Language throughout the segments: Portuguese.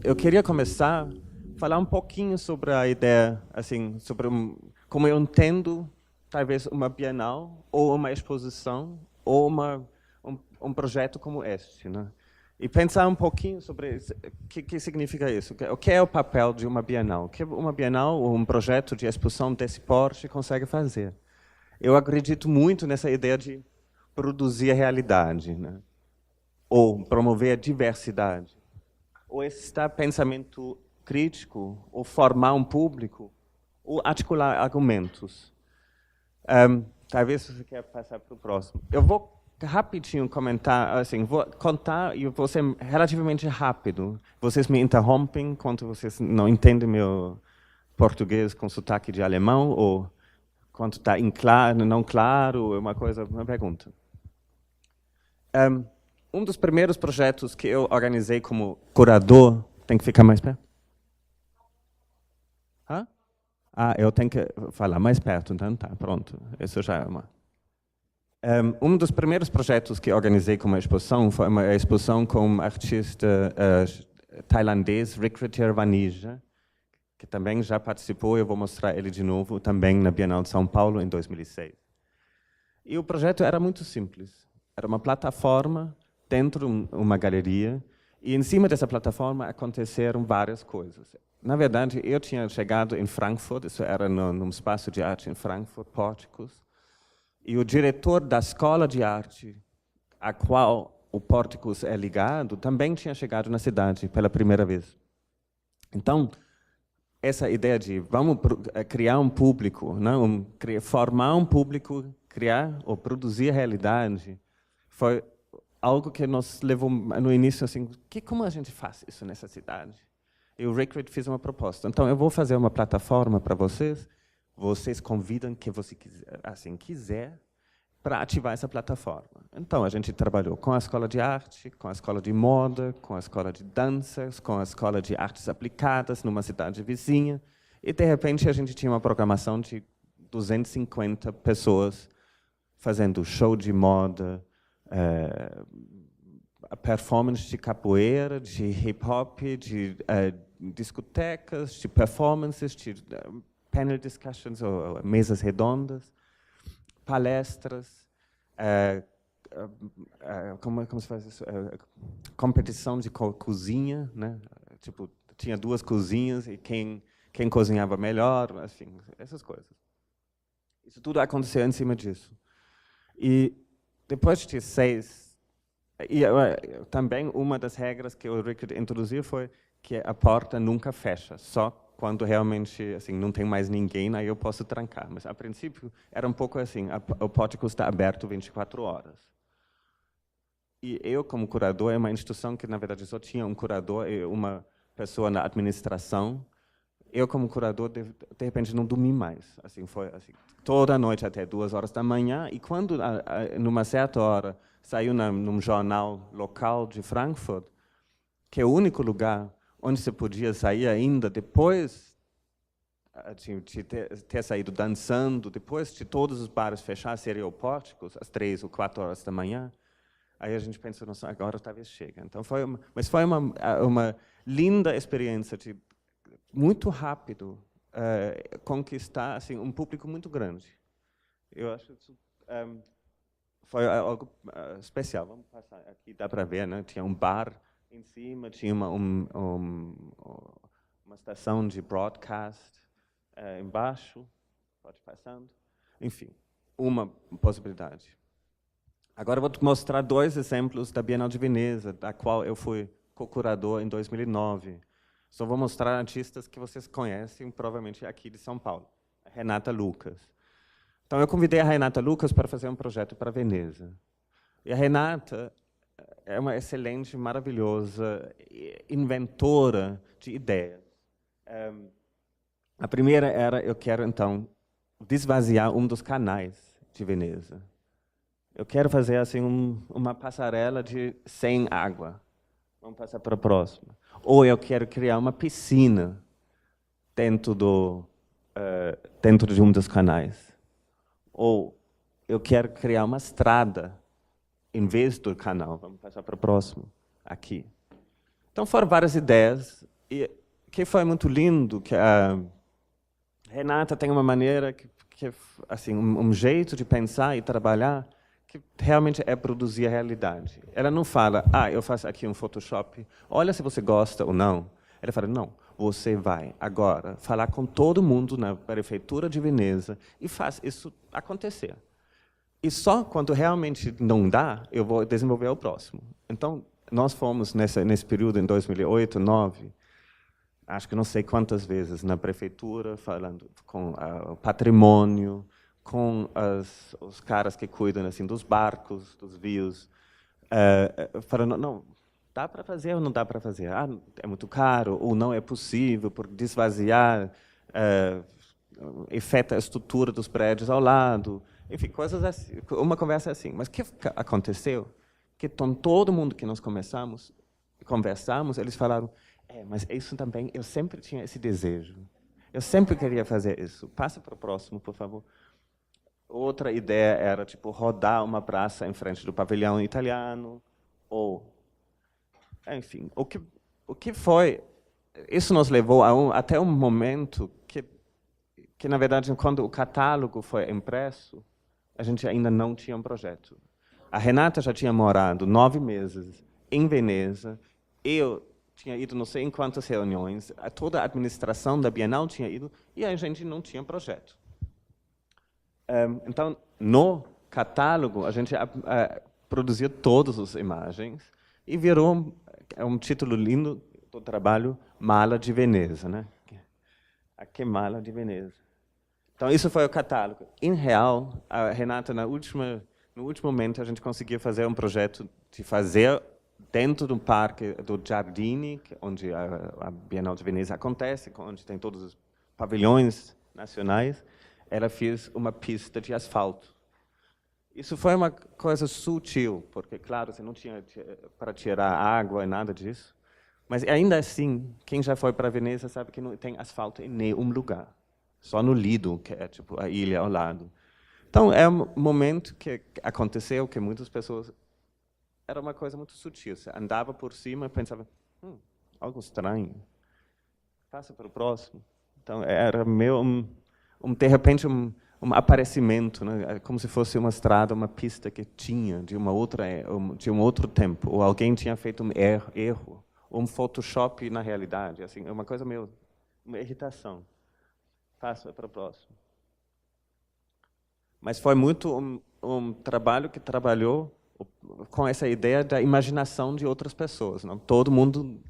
Eu queria começar a falar um pouquinho sobre a ideia, assim, sobre como eu entendo, talvez, uma Bienal, ou uma exposição, ou um projeto como este, né? E pensar um pouquinho sobre o que significa isso. O que é o papel de uma Bienal? O que uma Bienal ou um projeto de exposição desse porte consegue fazer? Eu acredito muito nessa ideia de produzir a realidade, né? Ou promover a diversidade, ou estar pensamento crítico, ou formar um público, ou articular argumentos. Talvez você quer passar para o próximo. Eu vou rapidinho comentar, assim, vou contar e vou ser relativamente rápido. Vocês me interrompem quando vocês não entendem meu português com sotaque de alemão, ou quando está não claro, uma pergunta. Um dos primeiros projetos que eu organizei como curador, tem que ficar mais perto? Hã? Ah, eu tenho que falar mais perto, então tá, pronto. Isso já é uma... Um dos primeiros projetos que organizei como exposição foi uma exposição com o artista tailandês Rick Vanija, que também já participou, eu vou mostrar ele de novo, também na Bienal de São Paulo, em 2006. E o projeto era muito simples. Era uma plataforma dentro de uma galeria, e em cima dessa plataforma aconteceram várias coisas. Na verdade, eu tinha chegado em Frankfurt, isso era num espaço de arte em Frankfurt, Pórticos, e o diretor da escola de arte, a qual o Pórticos é ligado, também tinha chegado na cidade pela primeira vez. Então, essa ideia de vamos criar um público, não, formar um público, criar ou produzir a realidade, foi algo que nos levou no início assim, como a gente faz isso nessa cidade? E o Rick fez uma proposta. Então, eu vou fazer uma plataforma para vocês. Vocês convidam quem você quiser para ativar essa plataforma. Então, a gente trabalhou com a escola de arte, com a escola de moda, com a escola de danças, com a escola de artes aplicadas numa cidade vizinha. E, de repente, a gente tinha uma programação de 250 pessoas fazendo show de moda, performance de capoeira, de hip-hop, de discotecas, de performances, de panel discussions, ou mesas redondas, palestras, como se faz isso? Competição de cozinha, né? Tipo, tinha duas cozinhas e quem cozinhava melhor, assim, essas coisas. Isso tudo aconteceu em cima disso. E depois de 6... E também uma das regras que o Rick introduziu foi que a porta nunca fecha, só quando realmente assim não tem mais ninguém, aí eu posso trancar. Mas a princípio era um pouco assim, o pórtico está aberto 24 horas. E eu, como curador, é uma instituição que na verdade só tinha um curador e uma pessoa na administração. Eu, como curador, de repente não dormi mais. Assim, foi assim, toda noite até 2 horas da manhã. E quando, numa certa hora, saiu num jornal local de Frankfurt, que é o único lugar onde você podia sair ainda depois de ter saído dançando, depois de todos os bares fechar, seriam Pórticos, às 3 ou 4 horas da manhã. Aí a gente pensou, nossa, agora talvez chegue. Então mas foi uma linda experiência de muito rápido conquistar assim um público muito grande. Eu acho isso foi algo especial. Vamos passar aqui, dá para ver, né? Tinha um bar em cima, tinha uma estação de broadcast embaixo, pode ir passando. Enfim, uma possibilidade. Agora eu vou te mostrar 2 exemplos da Bienal de Veneza, da qual eu fui co-curador em 2009. Só vou mostrar artistas que vocês conhecem, provavelmente aqui de São Paulo. A Renata Lucas. Então, eu convidei a Renata Lucas para fazer um projeto para Veneza. E a Renata é uma excelente, maravilhosa inventora de ideias. A primeira era, eu quero, então, desvaziar um dos canais de Veneza. Eu quero fazer assim uma passarela sem água. Vamos passar para a próxima. Ou eu quero criar uma piscina dentro dentro de um dos canais. Ou eu quero criar uma estrada em vez do canal. Vamos passar para o próximo, aqui. Então, foram várias ideias. E que foi muito lindo, que a Renata tem uma maneira, assim, um jeito de pensar e trabalhar que realmente é produzir a realidade. Ela não fala, eu faço aqui um Photoshop, olha se você gosta ou não. Ela fala, não, você vai agora falar com todo mundo na prefeitura de Veneza e faz isso acontecer. E só quando realmente não dá, eu vou desenvolver o próximo. Então, nós fomos nesse período, em 2008, 2009, acho que não sei quantas vezes na prefeitura, falando com o patrimônio, com os caras que cuidam assim dos barcos, dos rios, falando, não, dá para fazer ou não dá para fazer? É muito caro, ou não é possível, por desvaziar, afeta a estrutura dos prédios ao lado, enfim, coisas assim, uma conversa assim. Mas o que aconteceu? Que todo mundo que nós conversamos, eles falaram, mas isso também, eu sempre tinha esse desejo. Eu sempre queria fazer isso. Passa para o próximo, por favor. Outra ideia era tipo rodar uma praça em frente do pavilhão italiano, ou, enfim, o que foi? Isso nos levou até um momento que na verdade, quando o catálogo foi impresso, a gente ainda não tinha um projeto. A Renata já tinha morado 9 meses em Veneza. Eu tinha ido não sei em quantas reuniões, toda a administração da Bienal tinha ido, e a gente não tinha projeto. Então, no catálogo, a gente produzia todas as imagens e virou um título lindo do trabalho, Mala de Veneza, né? Que Mala de Veneza. Então, isso foi o catálogo. Em real, a Renata, no último momento, a gente conseguiu fazer um projeto de fazer dentro do parque do Giardini, onde a Bienal de Veneza acontece, onde tem todos os pavilhões nacionais. Ela fez uma pista de asfalto. Isso foi uma coisa sutil, porque, claro, você não tinha para tirar água e nada disso. Mas, ainda assim, quem já foi para Veneza sabe que não tem asfalto em nenhum lugar. Só no Lido, que é tipo a ilha ao lado. Então, é um momento que aconteceu que muitas pessoas... Era uma coisa muito sutil. Você andava por cima e pensava, algo estranho. Passa para o próximo. Então, era meio de repente, um aparecimento, né? Como se fosse uma estrada, uma pista que tinha de um outro tempo, ou alguém tinha feito um erro, ou um Photoshop na realidade. Assim, é uma coisa meio... uma irritação. Passa para o próximo. Mas foi muito um trabalho que trabalhou com essa ideia da imaginação de outras pessoas. Não? Todo mundo...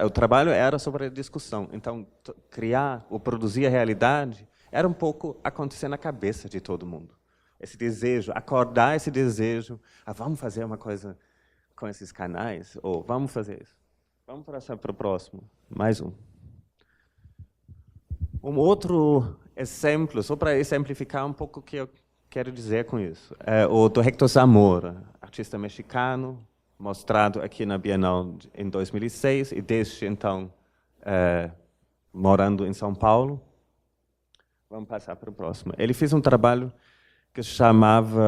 o trabalho era sobre a discussão. Então, criar ou produzir a realidade era um pouco acontecer na cabeça de todo mundo. Esse desejo, acordar esse desejo, vamos fazer uma coisa com esses canais, ou vamos fazer isso. Vamos passar para o próximo. Mais um. Um outro exemplo, só para exemplificar um pouco o que eu quero dizer com isso, é o do Héctor Zamora, artista mexicano, mostrado aqui na Bienal em 2006 e desde então morando em São Paulo. Vamos passar para o próximo. Ele fez um trabalho que se chamava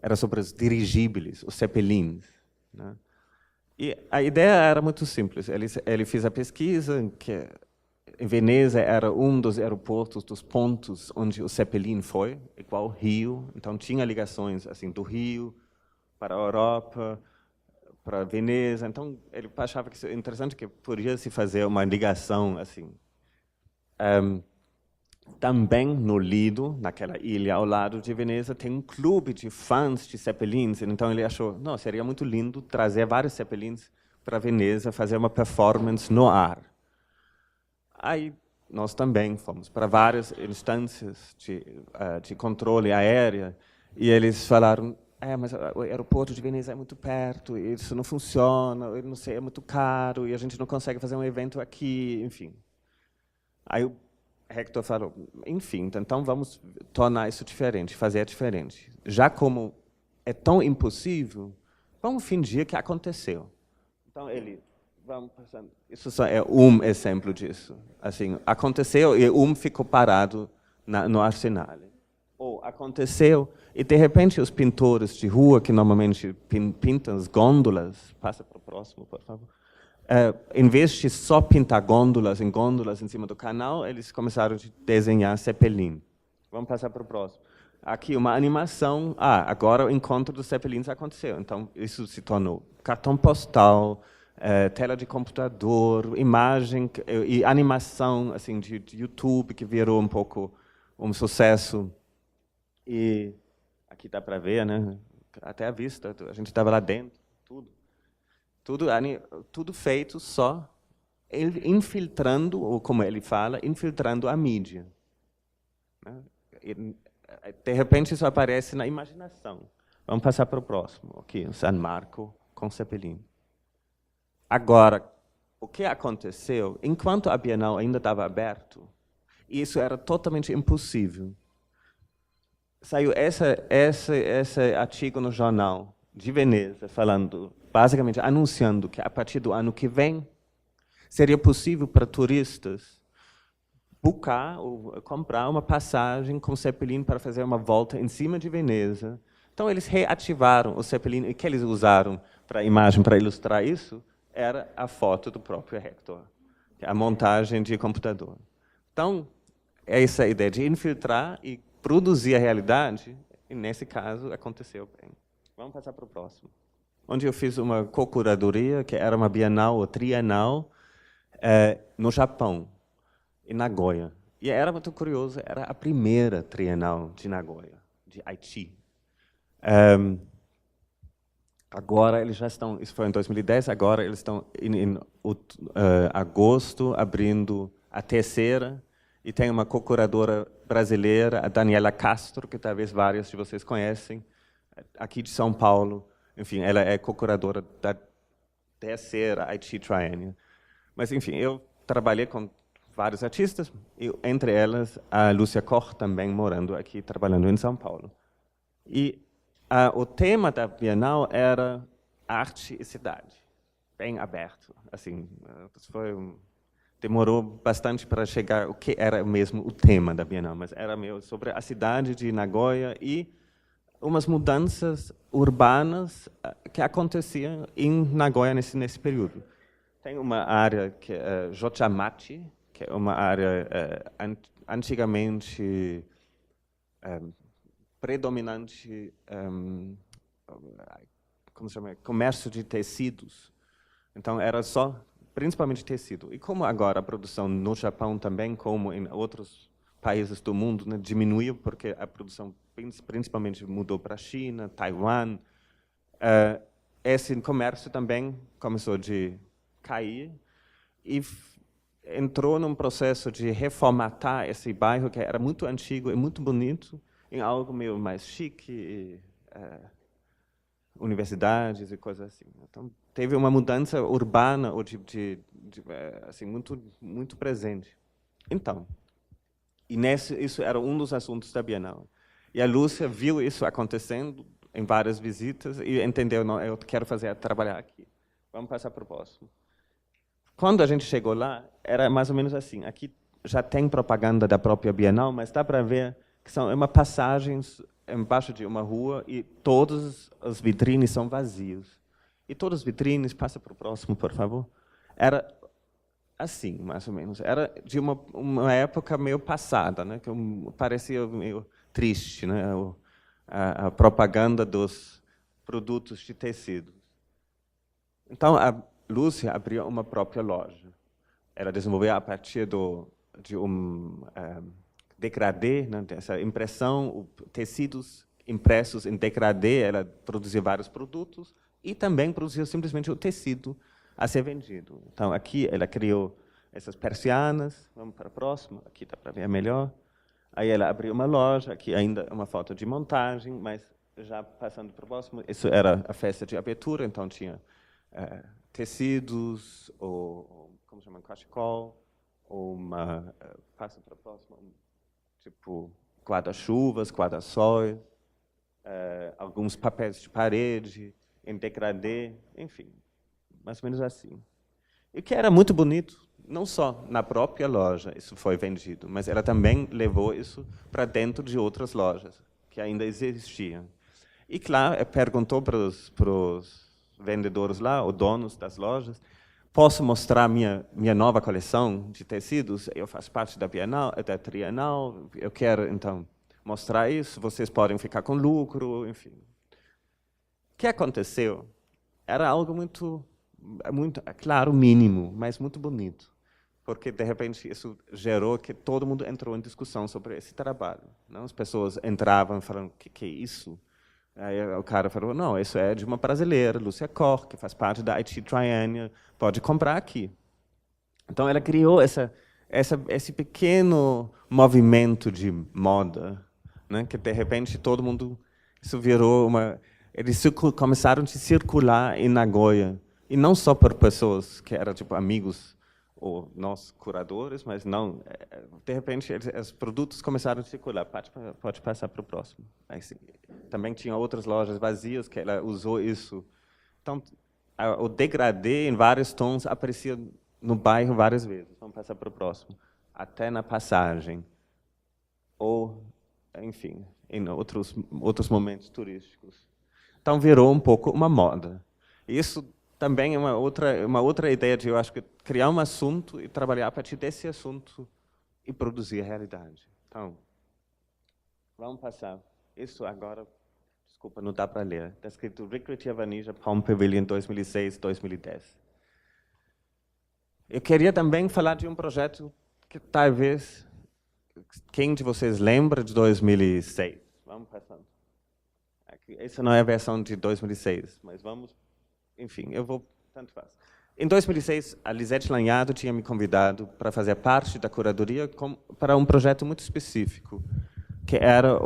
era sobre os dirigíveis, os zeppelins, né? E a ideia era muito simples. Ele fez a pesquisa que em Veneza era um dos aeroportos, dos pontos onde o Zeppelin foi, igual Rio. Então tinha ligações assim do Rio para a Europa, para Veneza. Então ele achava que isso é interessante, que podia se fazer uma ligação assim. Também no Lido, naquela ilha ao lado de Veneza, tem um clube de fãs de Zeppelins. Então ele achou, não, seria muito lindo trazer vários Zeppelins para Veneza, fazer uma performance no ar. Aí nós também fomos para várias instâncias de controle aéreo e eles falaram, mas o aeroporto de Veneza é muito perto, isso não funciona, eu não sei, é muito caro e a gente não consegue fazer um evento aqui, enfim. Aí o Hector falou, enfim, então vamos tornar isso diferente, fazer diferente. Já como é tão impossível, vamos fingir que aconteceu. Então ele vamos passando. Isso só é um exemplo disso. Assim, aconteceu e ficou parado no Arsenal. Ou aconteceu e de repente os pintores de rua que normalmente pintam as gôndolas, passa para o próximo, por favor. Em vez de só pintar gôndolas em cima do canal, eles começaram a desenhar Zeppelin. Vamos passar para o próximo. Aqui uma animação. Agora o encontro dos Zeppelins aconteceu. Então isso se tornou cartão postal, tela de computador, imagem e animação assim de YouTube que virou um pouco um sucesso. E aqui dá para ver, né? Até a vista, a gente estava lá dentro, tudo feito só infiltrando, ou como ele fala, infiltrando a mídia. Né? De repente isso aparece na imaginação. Vamos passar para o próximo. Aqui, San Marco com Zeppelin. Agora, o que aconteceu? Enquanto a Bienal ainda estava aberta, isso era totalmente impossível. Saiu esse artigo no jornal de Veneza, falando, basicamente anunciando que a partir do ano que vem seria possível para turistas buscar ou comprar uma passagem com Zeppelin para fazer uma volta em cima de Veneza. Então eles reativaram o Zeppelin e o que eles usaram para a imagem para ilustrar isso era a foto do próprio Hector, a montagem de computador. Então essa ideia de infiltrar e produzir a realidade, e nesse caso aconteceu bem. Vamos passar para o próximo. Onde eu fiz uma co-curadoria, que era uma bienal ou trienal, no Japão, em Nagoya. E era muito curioso, era a primeira trienal de Nagoya, de Haiti. Agora eles já estão, isso foi em 2010, agora eles estão em agosto abrindo a terceira, e tem uma co-curadora brasileira, a Daniela Castro, que talvez vários de vocês conhecem, aqui de São Paulo. Enfim, ela é co-curadora da terceira Haiti Triennial. Mas, enfim, eu trabalhei com vários artistas, e, entre elas a Lúcia Koch, também morando aqui, trabalhando em São Paulo. E o tema da Bienal era arte e cidade, bem aberto. Assim, demorou bastante para chegar o que era mesmo o tema da Bienal, mas era sobre a cidade de Nagoya e umas mudanças urbanas que aconteciam em Nagoya nesse período. Tem uma área que é Jochamachi, que é uma área antigamente predominante, como se chama, comércio de tecidos. Então era só principalmente tecido. E como agora a produção no Japão também, como em outros países do mundo, né, diminuiu porque a produção principalmente mudou para a China, Taiwan, esse comércio também começou a cair e entrou num processo de reformatar esse bairro que era muito antigo e muito bonito em algo meio mais chique, universidades e coisas assim. Então teve uma mudança urbana ou assim muito presente. Então, isso era um dos assuntos da Bienal. E a Lúcia viu isso acontecendo em várias visitas e entendeu, não, eu quero trabalhar aqui. Vamos passar para o próximo. Quando a gente chegou lá, era mais ou menos assim. Aqui já tem propaganda da própria Bienal, mas dá para ver que são passagens embaixo de uma rua e todas as vitrines são vazios. E todas as vitrines, passa para o próximo, por favor, era assim, mais ou menos. Era de uma época meio passada, né, que parecia meio triste, né, a propaganda dos produtos de tecido. Então, a Lúcia abriu uma própria loja. Ela desenvolveu a partir de degradê, né, dessa impressão, tecidos impressos em degradê, ela produziu vários produtos e também produziu simplesmente o tecido a ser vendido. Então, aqui ela criou essas persianas, vamos para a próxima, aqui dá para ver melhor. Aí ela abriu uma loja, aqui ainda uma foto de montagem, mas já passando para o próximo, isso era a festa de abertura, então tinha tecidos, ou como chama, cachecol, ou passa para a próxima, tipo guarda-chuvas, guarda-sóis, alguns papéis de parede, em degradê, enfim, mais ou menos assim. E que era muito bonito, não só na própria loja isso foi vendido, mas ela também levou isso para dentro de outras lojas, que ainda existiam. E, claro, perguntou para os vendedores lá, os donos das lojas, posso mostrar minha nova coleção de tecidos? Eu faço parte da Bienal, da Trienal, eu quero, então, mostrar isso, vocês podem ficar com lucro, enfim. O que aconteceu era algo muito, claro, mínimo, mas muito bonito. Porque, de repente, isso gerou que todo mundo entrou em discussão sobre esse trabalho. Não? As pessoas entravam falando, o que é isso? Aí o cara falou, não, isso é de uma brasileira, Lúcia Koch, que faz parte da IT Triennial, pode comprar aqui. Então, ela criou esse pequeno movimento de moda, né, que, de repente, todo mundo... Isso virou uma... Eles começaram a circular em Nagoya. E não só por pessoas que eram tipo, amigos ou nós, curadores, mas não. De repente, os produtos começaram a circular. Pode passar para o próximo. Aí, sim. Também tinha outras lojas vazias que ela usou isso. Então, o degradê em vários tons aparecia no bairro várias vezes. Vamos passar para o próximo. Até na passagem. Ou, enfim, em outros momentos turísticos. Então, virou um pouco uma moda. Isso também é uma outra ideia de, eu acho, que criar um assunto e trabalhar a partir desse assunto e produzir a realidade. Então, vamos passar. Isso agora, desculpa, não dá para ler. Está escrito Rickert e Avanija, Palm Pavilion 2006-2010. Eu queria também falar de um projeto que talvez, quem de vocês lembra de 2006? Vamos passando. Essa não é a versão de 2006, mas vamos... Enfim, eu vou... Tanto faz. Em 2006, a Lisete Lanhado tinha me convidado para fazer parte da curadoria para um projeto muito específico, que era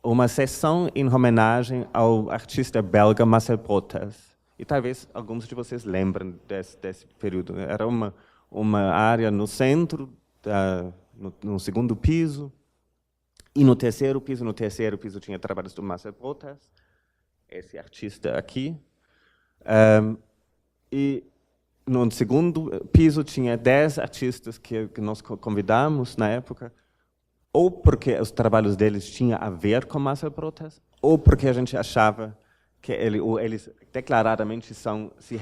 uma sessão em homenagem ao artista belga Marcel Protas. E talvez alguns de vocês lembrem desse período. Era uma área no centro, no segundo piso, e no terceiro piso tinha trabalhos do Marcel Protas, esse artista aqui. E no segundo piso tinha 10 artistas que nós convidamos na época, ou porque os trabalhos deles tinham a ver com Marcel Protas, ou porque a gente achava que eles declaradamente se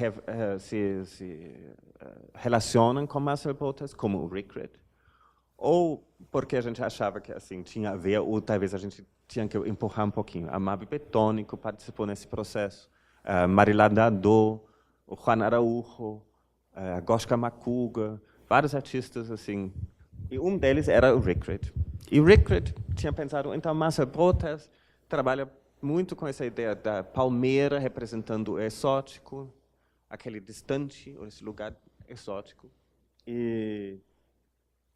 relacionam com Marcel Protas, como o Rickert, ou porque a gente achava que assim tinha a ver, ou talvez a gente tinha que empurrar um pouquinho. A Mabi Betônico participou nesse processo, Marila Dado, o Juan Araújo, a Goshka Makuga, vários artistas assim. E um deles era o Rickert. E o Rickert tinha pensado, então, Marcel Protas trabalha muito com essa ideia da palmeira representando o exótico, aquele distante, ou esse lugar exótico. E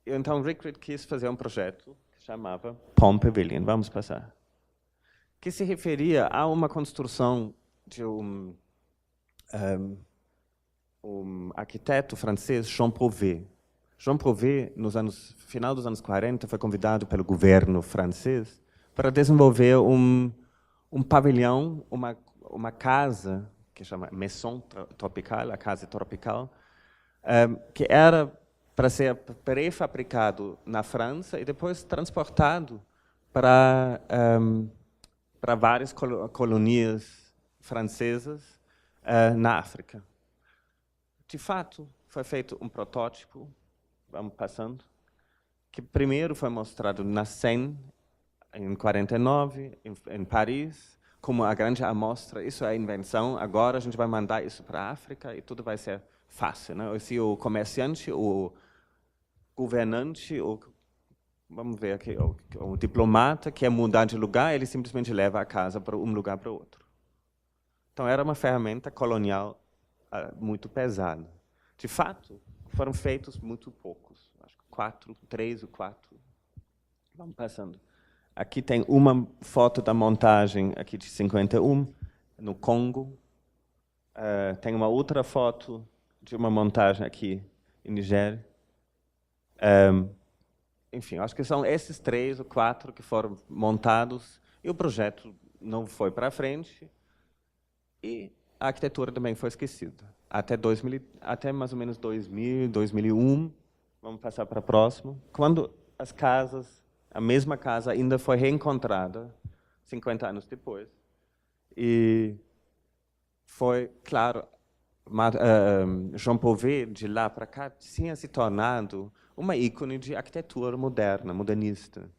então, Rickert quis fazer um projeto que chamava Palm Pavilion. Vamos passar. Que se referia a uma construção de um arquiteto francês, Jean Prouvé. Jean Prouvé, final dos anos 40, foi convidado pelo governo francês para desenvolver um pavilhão, uma casa, que chama Maison Tropicale, a casa tropical, que era para ser pré-fabricado na França e depois transportado para várias colônias francesas na África. De fato, foi feito um protótipo, vamos passando, que primeiro foi mostrado na Seine, em 49, em Paris, como a grande amostra. Isso é a invenção, agora a gente vai mandar isso para a África e tudo vai ser fácil. Né? Se o comerciante, o governante, vamos ver aqui, o diplomata quer mudar de lugar, ele simplesmente leva a casa para um lugar para o outro. Então, era uma ferramenta colonial muito pesada. De fato, foram feitos muito poucos. Acho que 3 ou 4. Vamos passando. Aqui tem uma foto da montagem aqui de 51, no Congo. Tem uma outra foto de uma montagem aqui em Nigéria. Enfim, acho que são esses 3 ou 4 que foram montados e o projeto não foi para frente e a arquitetura também foi esquecida. até mais ou menos 2000, 2001, vamos passar para o próximo, quando as casas, a mesma casa ainda foi reencontrada 50 anos depois. E foi, claro, Jean Pauvet, de lá para cá, tinha se tornado uma ícone de arquitetura moderna, modernista.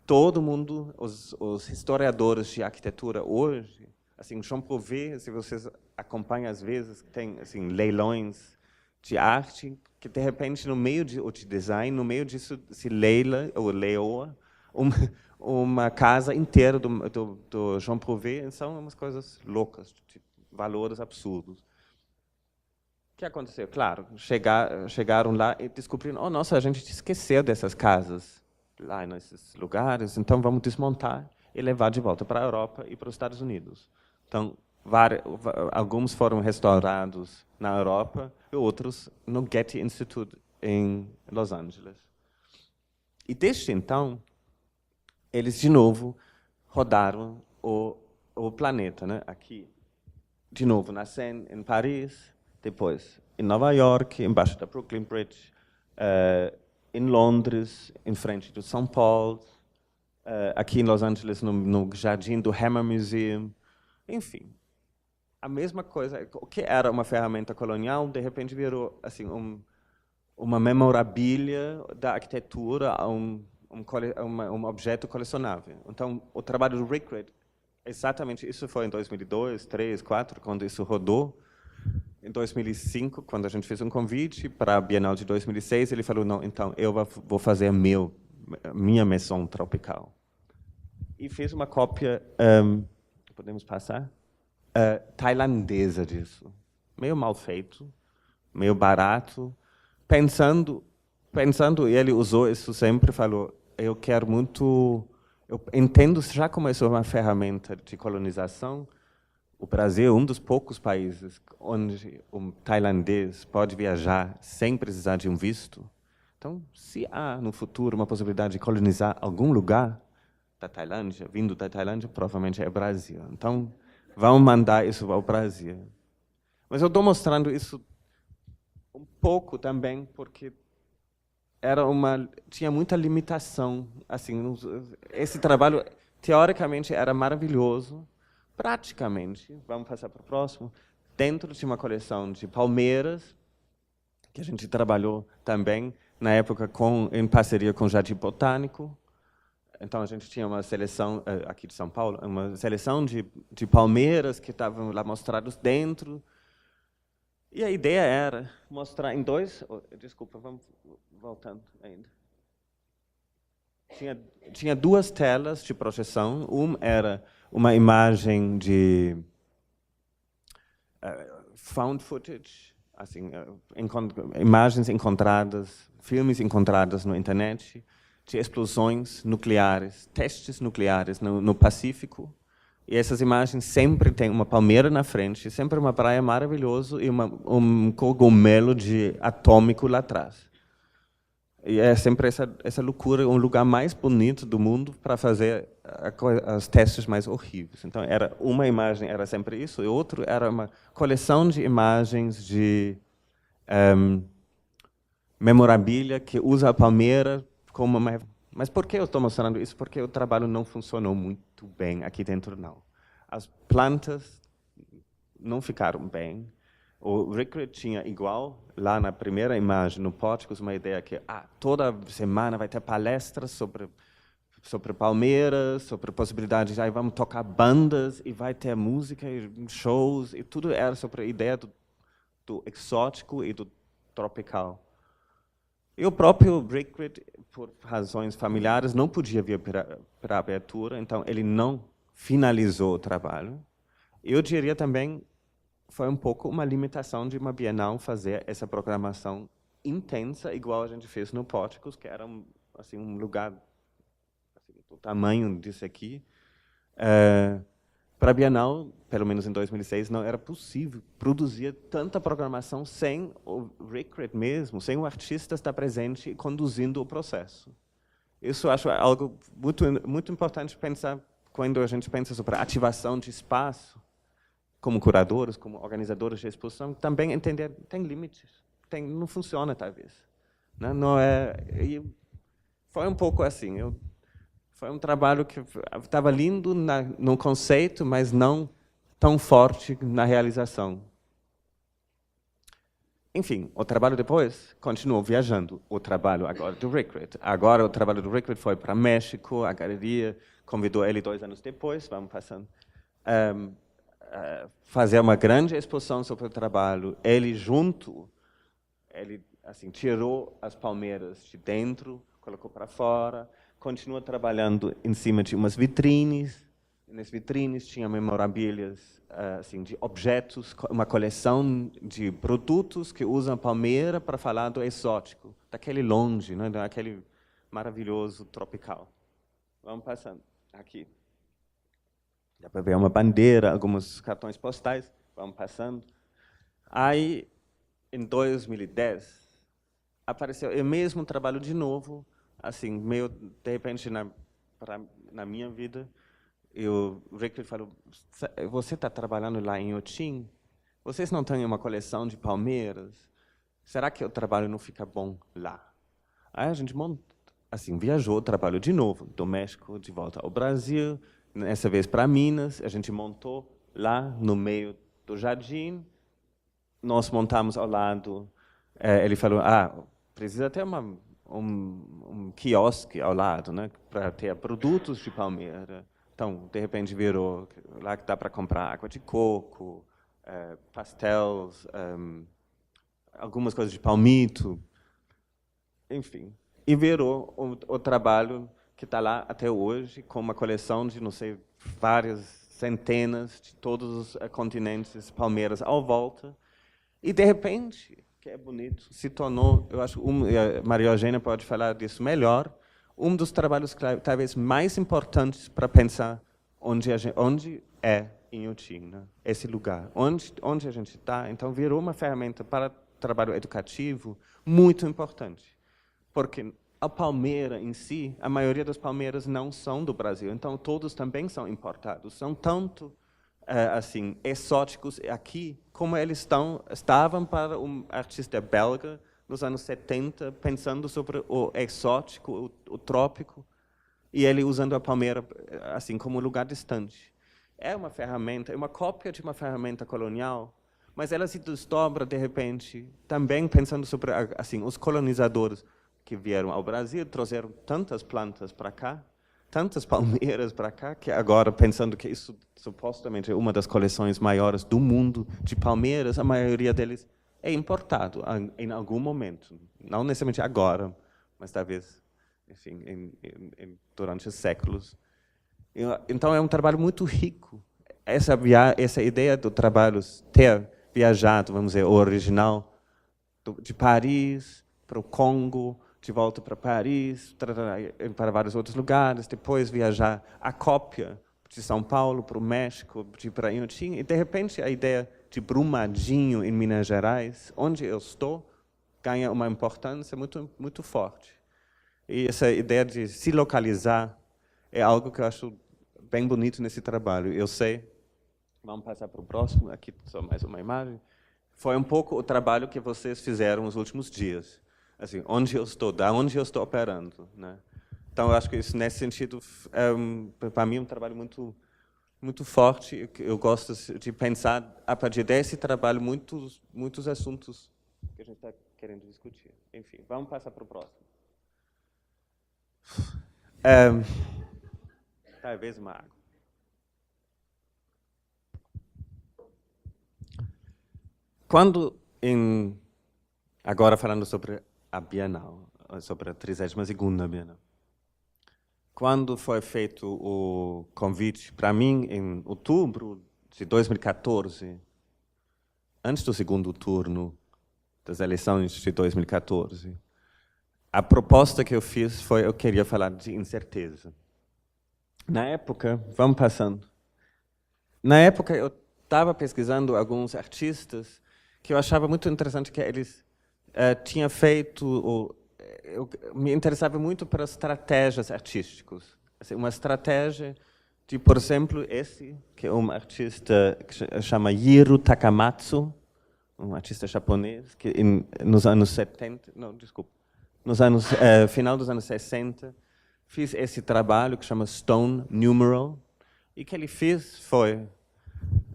Todo mundo, os historiadores de arquitetura hoje, assim, Jean Pauvet, se vocês acompanham às vezes, tem assim leilões de arte que de repente no meio de design, no meio disso se leioa uma casa inteira do Jean Pauvet. São umas coisas loucas, de valores absurdos. O que aconteceu? Claro, chegaram lá e descobriram, oh, nossa, a gente esqueceu dessas casas lá nesses lugares, então vamos desmontar e levar de volta para a Europa e para os Estados Unidos. Então, alguns foram restaurados na Europa e outros no Getty Institute em Los Angeles. E desde então, eles de novo rodaram o planeta, né? Aqui, de novo na Seine, em Paris, depois em Nova York, embaixo da Brooklyn Bridge, em Londres, em frente do São Paulo, aqui em Los Angeles, no jardim do Hammer Museum. Enfim, a mesma coisa. O que era uma ferramenta colonial, de repente virou assim, uma memorabilia da arquitetura, um objeto colecionável. Então, o trabalho do Rickred, exatamente isso foi em 2002, 2003, 2004, quando isso rodou. Em 2005, quando a gente fez um convite para a Bienal de 2006, ele falou, não, então, eu vou fazer minha maison tropical. E fez uma cópia, podemos passar? Tailandesa disso. Meio mal feito, meio barato. Pensando, e ele usou isso sempre, falou, eu quero muito... Eu entendo, já como isso é uma ferramenta de colonização, o Brasil é um dos poucos países onde um tailandês pode viajar sem precisar de um visto. Então, se há no futuro uma possibilidade de colonizar algum lugar da Tailândia, vindo da Tailândia, provavelmente é o Brasil. Então, vamos mandar isso ao Brasil. Mas eu estou mostrando isso um pouco também porque tinha muita limitação. Assim, esse trabalho, teoricamente, era maravilhoso. Praticamente, vamos passar para o próximo, dentro de uma coleção de palmeiras, que a gente trabalhou também, na época, em parceria com o Jardim Botânico. Então, a gente tinha uma seleção, aqui de São Paulo, uma seleção de palmeiras que estavam lá mostrados dentro. E a ideia era mostrar em desculpa, vamos voltando ainda. Tinha duas telas de projeção. Uma era uma imagem de found footage, assim, imagens encontradas, filmes encontrados na internet, de explosões nucleares, testes nucleares no Pacífico. E essas imagens sempre têm uma palmeira na frente, sempre uma praia maravilhosa e um cogumelo atômico lá atrás. E é sempre essa loucura, um lugar mais bonito do mundo para fazer os testes mais horríveis. Então, uma imagem era sempre isso, e outra era uma coleção de imagens de memorabilia que usa a palmeira como uma... Mas por que eu estou mostrando isso? Porque o trabalho não funcionou muito bem aqui dentro, não. As plantas não ficaram bem. O Rickred tinha igual, lá na primeira imagem, no Pórticos, uma ideia que toda semana vai ter palestras sobre palmeiras, sobre possibilidades de vamos tocar bandas, e vai ter música e shows, e tudo era sobre a ideia do exótico e do tropical. E o próprio Rickred, por razões familiares, não podia vir para a abertura, então ele não finalizou o trabalho. Eu diria também foi um pouco uma limitação de uma Bienal fazer essa programação intensa, igual a gente fez no Pórticos, que era assim, um lugar assim, do tamanho disso aqui. Para a Bienal, pelo menos em 2006, não era possível produzir tanta programação sem o Rickred mesmo, sem o artista estar presente e conduzindo o processo. Isso eu acho algo muito, muito importante pensar quando a gente pensa sobre a ativação de espaço, como curadores, como organizadores de exposição, também entender tem limites, não funciona talvez, né? Não é. E foi um pouco assim. Foi um trabalho que estava lindo no conceito, mas não tão forte na realização. Enfim, o trabalho depois continuou viajando. O trabalho agora do Rickert. Agora o trabalho do Rickert foi para México, a galeria convidou ele 2 anos depois, vamos passando, fazer uma grande exposição sobre o trabalho. Ele assim, tirou as palmeiras de dentro, colocou para fora, continua trabalhando em cima de umas vitrines. Nas vitrines tinha memorabilias assim, de objetos, uma coleção de produtos que usam a palmeira para falar do exótico, daquele longe, né, daquele maravilhoso tropical. Vamos passando aqui. Dá para ver uma bandeira, alguns cartões postais, vamos passando. Aí, em 2010, apareceu o mesmo trabalho de novo, assim, meio, de repente, na minha vida, e o Rickert falou, você está trabalhando lá em Inhotim? Vocês não têm uma coleção de palmeiras? Será que o trabalho não fica bom lá? Aí a gente assim, viajou, trabalhou de novo, do México, de volta ao Brasil, dessa vez para Minas, a gente montou lá no meio do jardim, nós montamos ao lado, ele falou, precisa ter um quiosque ao lado, né, para ter produtos de palmeira. Então, de repente, virou lá que dá para comprar água de coco, pastéis, algumas coisas de palmito, enfim. E virou o trabalho que está lá até hoje, com uma coleção de, não sei, várias centenas de todos os continentes, palmeiras ao volta. E, de repente, que é bonito, se tornou, eu acho, a Maria Eugênia pode falar disso melhor, um dos trabalhos talvez mais importantes para pensar onde é Inhotim, né? Esse lugar, onde a gente está. Então, virou uma ferramenta para trabalho educativo muito importante, porque a palmeira em si, a maioria das palmeiras não são do Brasil, então todos também são importados, são tanto assim exóticos aqui como eles estavam para um artista belga nos anos 70, pensando sobre o exótico, o trópico, e ele usando a palmeira assim como um lugar distante. É uma ferramenta, é uma cópia de uma ferramenta colonial, mas ela se desdobra de repente também pensando sobre assim os colonizadores que vieram ao Brasil, trouxeram tantas plantas para cá, tantas palmeiras para cá, que agora, pensando que isso supostamente é uma das coleções maiores do mundo de palmeiras, a maioria deles é importado em algum momento. Não necessariamente agora, mas talvez, enfim, durante os séculos. Então, é um trabalho muito rico. Essa ideia do trabalho ter viajado, vamos dizer, o original, de Paris para o Congo, de volta para Paris, para vários outros lugares, depois viajar a cópia de São Paulo para o México, para Inhotim, e de repente a ideia de Brumadinho, em Minas Gerais, onde eu estou, ganha uma importância muito, muito forte. E essa ideia de se localizar é algo que eu acho bem bonito nesse trabalho. Eu sei, vamos passar para o próximo, aqui só mais uma imagem, foi um pouco o trabalho que vocês fizeram nos últimos dias. Assim, onde eu estou, da onde eu estou operando, né? Então, eu acho que isso, nesse sentido, para mim, é um trabalho muito, muito forte. Eu gosto de pensar, a partir desse trabalho, muitos assuntos que a gente está querendo discutir. Enfim, vamos passar para o próximo. Talvez uma água. Quando, agora falando sobre a Bienal, sobre a 32ª Bienal. Quando foi feito o convite para mim, em outubro de 2014, antes do segundo turno das eleições de 2014, a proposta que eu fiz foi, eu queria falar de incerteza. Na época, vamos passando, na época eu estava pesquisando alguns artistas que eu achava muito interessante que eles tinha feito, eu me interessava muito para estratégias artísticas, assim, uma estratégia de, por exemplo, esse, que é um artista que se chama Jiro Takamatsu, um artista japonês, que nos anos 70, não, desculpa, final dos anos 60, fiz esse trabalho que chama Stone Numeral, e o que ele fez foi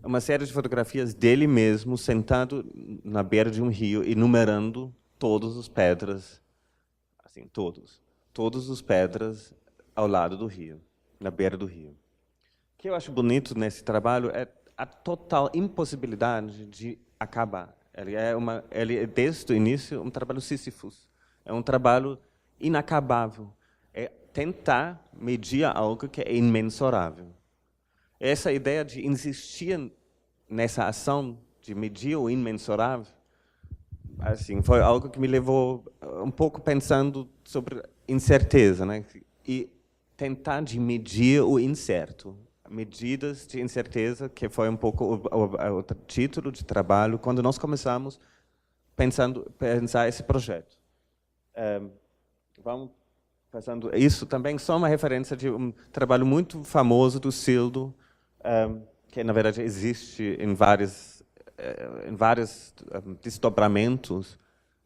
uma série de fotografias dele mesmo, sentado na beira de um rio, enumerando todas as pedras, assim, todas as pedras ao lado do rio, na beira do rio. O que eu acho bonito nesse trabalho é a total impossibilidade de acabar. Ele é desde o início um trabalho Sísifos. É um trabalho inacabável. É tentar medir algo que é imensurável. Essa ideia de insistir nessa ação de medir o imensurável, assim, foi algo que me levou um pouco pensando sobre incerteza, né? E tentar de medir o incerto. Medidas de incerteza, que foi um pouco o título de trabalho, quando nós começamos pensar esse projeto. Vamos fazendo isso também, só uma referência de um trabalho muito famoso do Sildo, que na verdade existe em vários desdobramentos,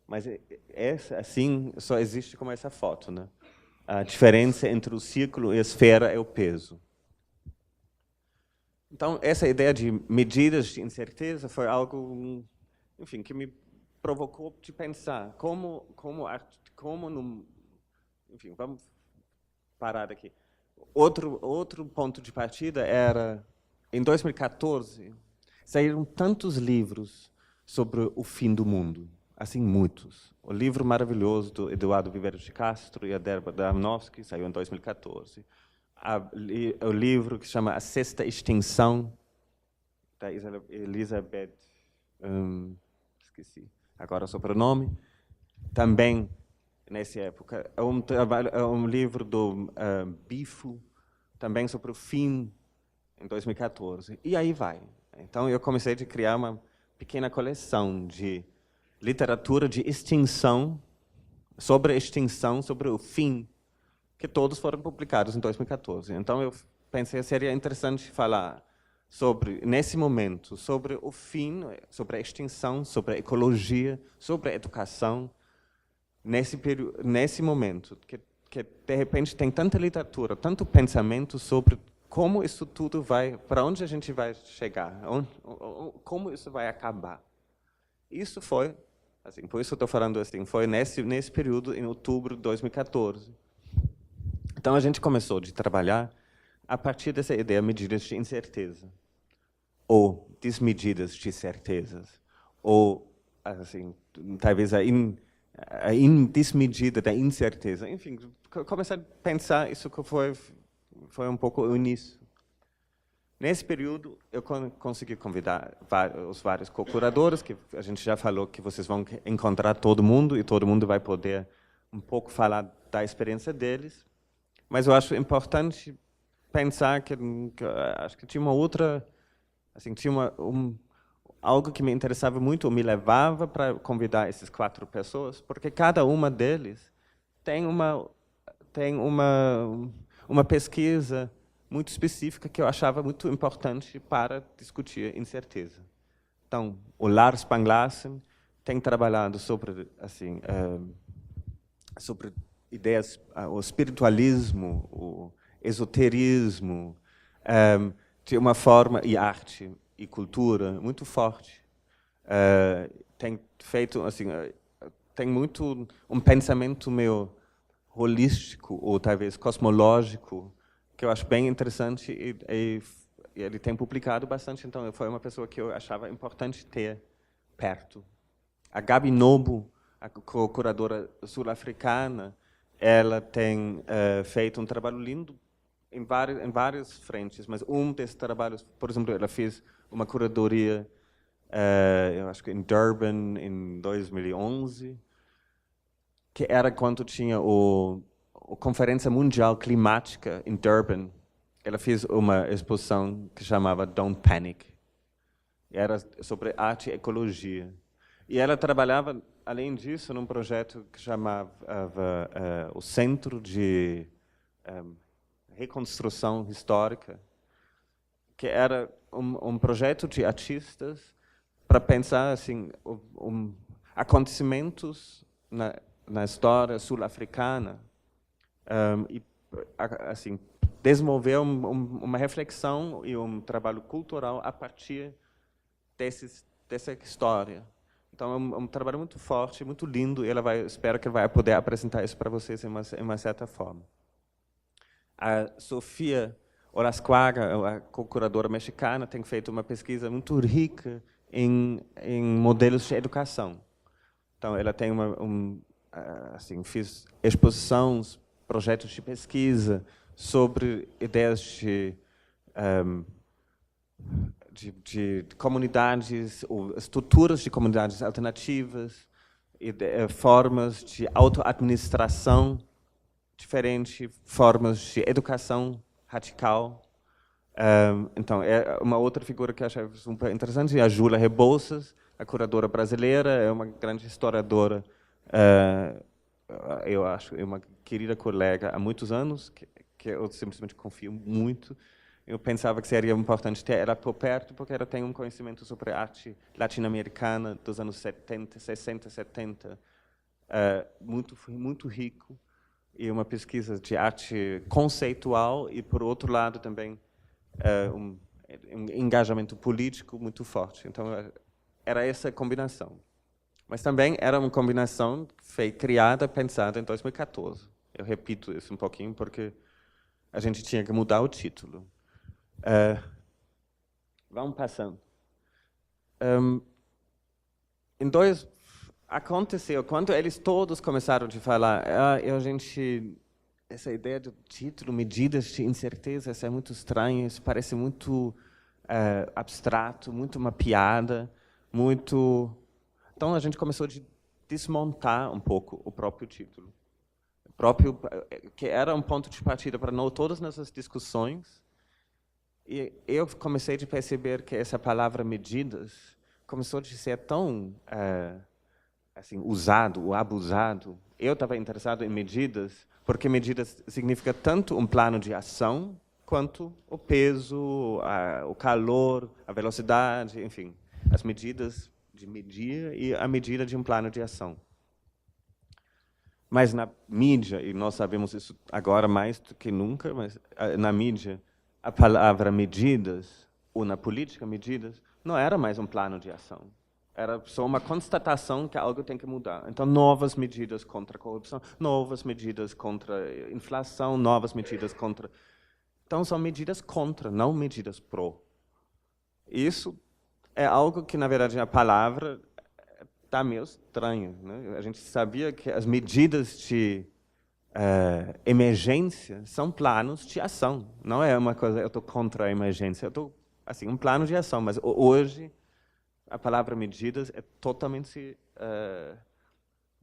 mas essa, assim, só existe como essa foto, né? A diferença entre o círculo e a esfera é o peso. Então, essa ideia de medidas de incerteza foi algo, enfim, que me provocou de pensar enfim, vamos parar aqui. Outro ponto de partida era, em 2014, saíram tantos livros sobre o fim do mundo, assim, muitos. O livro maravilhoso do Eduardo Viveiros de Castro e a Débora Darnowski saiu em 2014. O livro que se chama A Sexta Extinção, da Elizabeth, esqueci agora o sobrenome, também nessa época. É um livro do Bifo, também sobre o fim, em 2014. E aí vai. Então, eu comecei a criar uma pequena coleção de literatura de extinção, sobre o fim, que todos foram publicados em 2014. Então, eu pensei que seria interessante falar sobre, nesse momento, sobre o fim, sobre a extinção, sobre a ecologia, sobre a educação, nesse momento, que de repente tem tanta literatura, tanto pensamento sobre como isso tudo vai, para onde a gente vai chegar, como isso vai acabar. Isso foi, assim, por isso eu estou falando assim, foi nesse período, em outubro de 2014. Então, a gente começou a trabalhar a partir dessa ideia de medidas de incerteza, ou desmedidas de certezas, ou, assim, talvez a desmedida da incerteza. Enfim, começar a pensar, isso que foi um pouco o início. Nesse período, eu consegui convidar os vários co-curadores, que a gente já falou que vocês vão encontrar todo mundo, e todo mundo vai poder um pouco falar da experiência deles. Mas eu acho importante pensar que acho que tinha uma outra, assim, tinha algo que me interessava muito, ou me levava para convidar essas 4 pessoas, porque cada uma deles tem uma pesquisa muito específica que eu achava muito importante para discutir incerteza. Então, o Lars Panglassen tem trabalhado sobre, assim, sobre ideias, o espiritualismo, o esoterismo, de uma forma, e arte e cultura muito forte. Tem feito, assim, tem muito um pensamento meio holístico, ou talvez cosmológico, que eu acho bem interessante, e ele tem publicado bastante, então foi uma pessoa que eu achava importante ter perto. A Gabi Nobo, a curadora sul-africana, ela tem feito um trabalho lindo em várias frentes, mas um desses trabalhos, por exemplo, ela fez uma curadoria, eu acho que em Durban, em 2011, que era quando tinha a Conferência Mundial Climática em Durban. Ela fez uma exposição que chamava Don't Panic. Era sobre arte e ecologia. E ela trabalhava, além disso, num projeto que chamava o Centro de Reconstrução Histórica que era projeto de artistas para pensar assim, acontecimentos na história sul-africana e assim, desenvolver uma reflexão e trabalho cultural a partir dessa história. Então, é um trabalho muito forte, muito lindo, e espero que ela vai poder apresentar isso para vocês em uma certa forma. A Sofia Orasquaga, a co-curadora mexicana, tem feito uma pesquisa muito rica em modelos de educação. Então, ela tem assim, fiz exposições, projetos de pesquisa sobre ideias de comunidades, ou estruturas de comunidades alternativas, formas de autoadministração diferentes, formas de educação radical. Então, é uma outra figura que eu achei super interessante, é a Júlia Rebouças, a curadora brasileira, é uma grande historiadora, eu acho, é uma querida colega há muitos anos, que eu simplesmente confio muito. Eu pensava que seria importante ter ela por perto, porque ela tem um conhecimento sobre a arte latino-americana dos anos 70, 60, 70, muito rico, e uma pesquisa de arte conceitual e, por outro lado, também um engajamento político muito forte. Então, era essa combinação. Mas também era uma combinação que foi criada, pensada em 2014. Eu repito isso um pouquinho, porque a gente tinha que mudar o título. Vamos passando. Aconteceu, quando eles todos começaram a falar, essa ideia do título, medidas de incerteza, isso é muito estranho, isso parece muito abstrato, muito uma piada, muito... Então, a gente começou a desmontar um pouco o próprio título. Que era um ponto de partida para todas essas discussões. E eu comecei a perceber que essa palavra medidas começou a ser tão assim, usado ou abusado. Eu estava interessado em medidas, porque medidas significa tanto um plano de ação, quanto o peso, o calor, a velocidade, enfim, as medidas de medir e a medida de um plano de ação. Mas na mídia, e nós sabemos isso agora mais do que nunca, mas na mídia, a palavra medidas, ou na política medidas, não era mais um plano de ação. Era só uma constatação que algo tem que mudar. Então, novas medidas contra a corrupção, novas medidas contra a inflação, novas medidas contra... Então, são medidas contra, não medidas pró. Isso é algo que, na verdade, a palavra está meio estranha, né? A gente sabia que as medidas de emergência são planos de ação. Não é uma coisa, eu estou contra a emergência, eu estou, assim, um plano de ação. Mas hoje, a palavra medidas é totalmente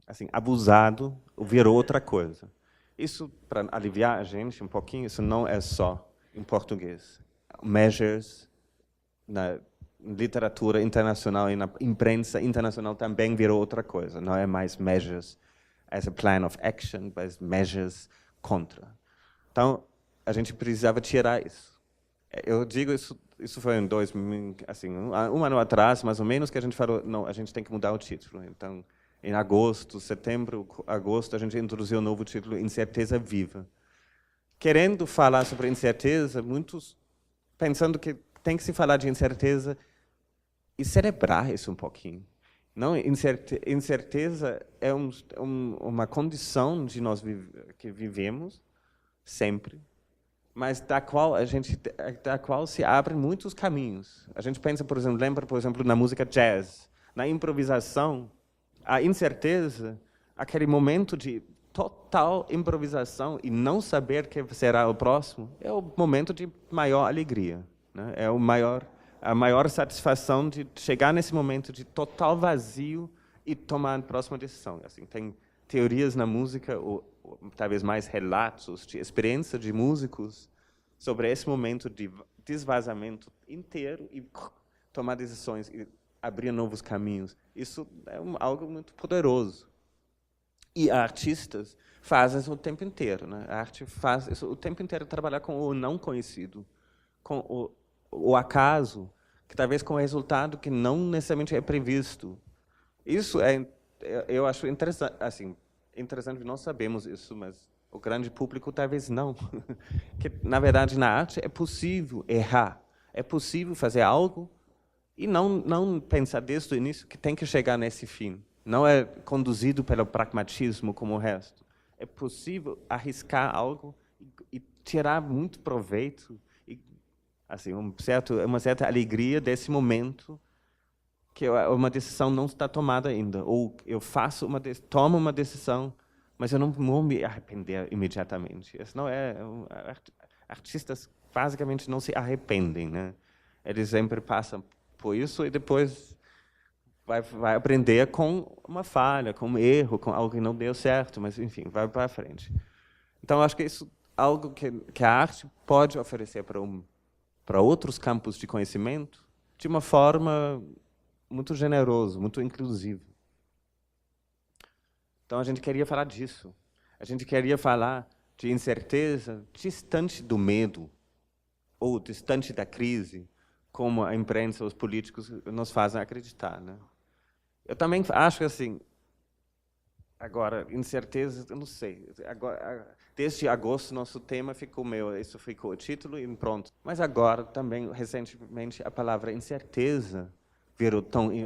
assim, abusado, virou outra coisa. Isso, para aliviar a gente um pouquinho, isso não é só em português. Measures, na literatura internacional e na imprensa internacional também virou outra coisa. Não é mais measures as a plan of action, mas measures contra. Então, a gente precisava tirar isso. Eu digo isso foi em 2000, assim, um ano atrás, mais ou menos, que a gente falou, não, a gente tem que mudar o título. Então, em agosto, setembro, agosto, a gente introduziu um novo título, Incerteza Viva. Querendo falar sobre incerteza, muitos pensando que tem que se falar de incerteza e celebrar isso um pouquinho. Não, incerteza é uma condição de nós que vivemos sempre, mas da qual se abrem muitos caminhos. A gente pensa, por exemplo, lembra, por exemplo, na música jazz, na improvisação, a incerteza, aquele momento de total improvisação e não saber que será o próximo, é o momento de maior alegria, né? É a maior satisfação de chegar nesse momento de total vazio e tomar a próxima decisão. Assim, tem teorias na música, ou talvez mais relatos de experiência de músicos sobre esse momento de desvazamento inteiro e tomar decisões e abrir novos caminhos. Isso é algo muito poderoso. E artistas fazem isso o tempo inteiro, né? A arte faz isso o tempo inteiro, trabalhar com o não conhecido, com o acaso, que talvez com resultado que não necessariamente é previsto. Isso eu acho interessante, assim, interessante, nós sabemos isso, mas o grande público talvez não. Que, na verdade, na arte é possível errar, é possível fazer algo e não pensar desde o início que tem que chegar nesse fim. Não é conduzido pelo pragmatismo como o resto. É possível arriscar algo e tirar muito proveito, e, assim, uma certa alegria desse momento, que uma decisão não está tomada ainda. Ou eu tomo uma decisão, mas eu não vou me arrepender imediatamente. Isso não é... Artistas basicamente não se arrependem, né? Eles sempre passam por isso e depois vai aprender com uma falha, com um erro, com algo que não deu certo, mas, enfim, vai para frente. Então, acho que isso é algo que a arte pode oferecer para outros campos de conhecimento de uma forma muito generosa, muito inclusiva. Então, a gente queria falar disso. A gente queria falar de incerteza distante do medo ou distante da crise, como a imprensa, os políticos nos fazem acreditar, né? Eu também acho que, assim, agora, incerteza, eu não sei. Agora, desde agosto, nosso tema ficou isso ficou o título e pronto. Mas agora, também, recentemente, a palavra incerteza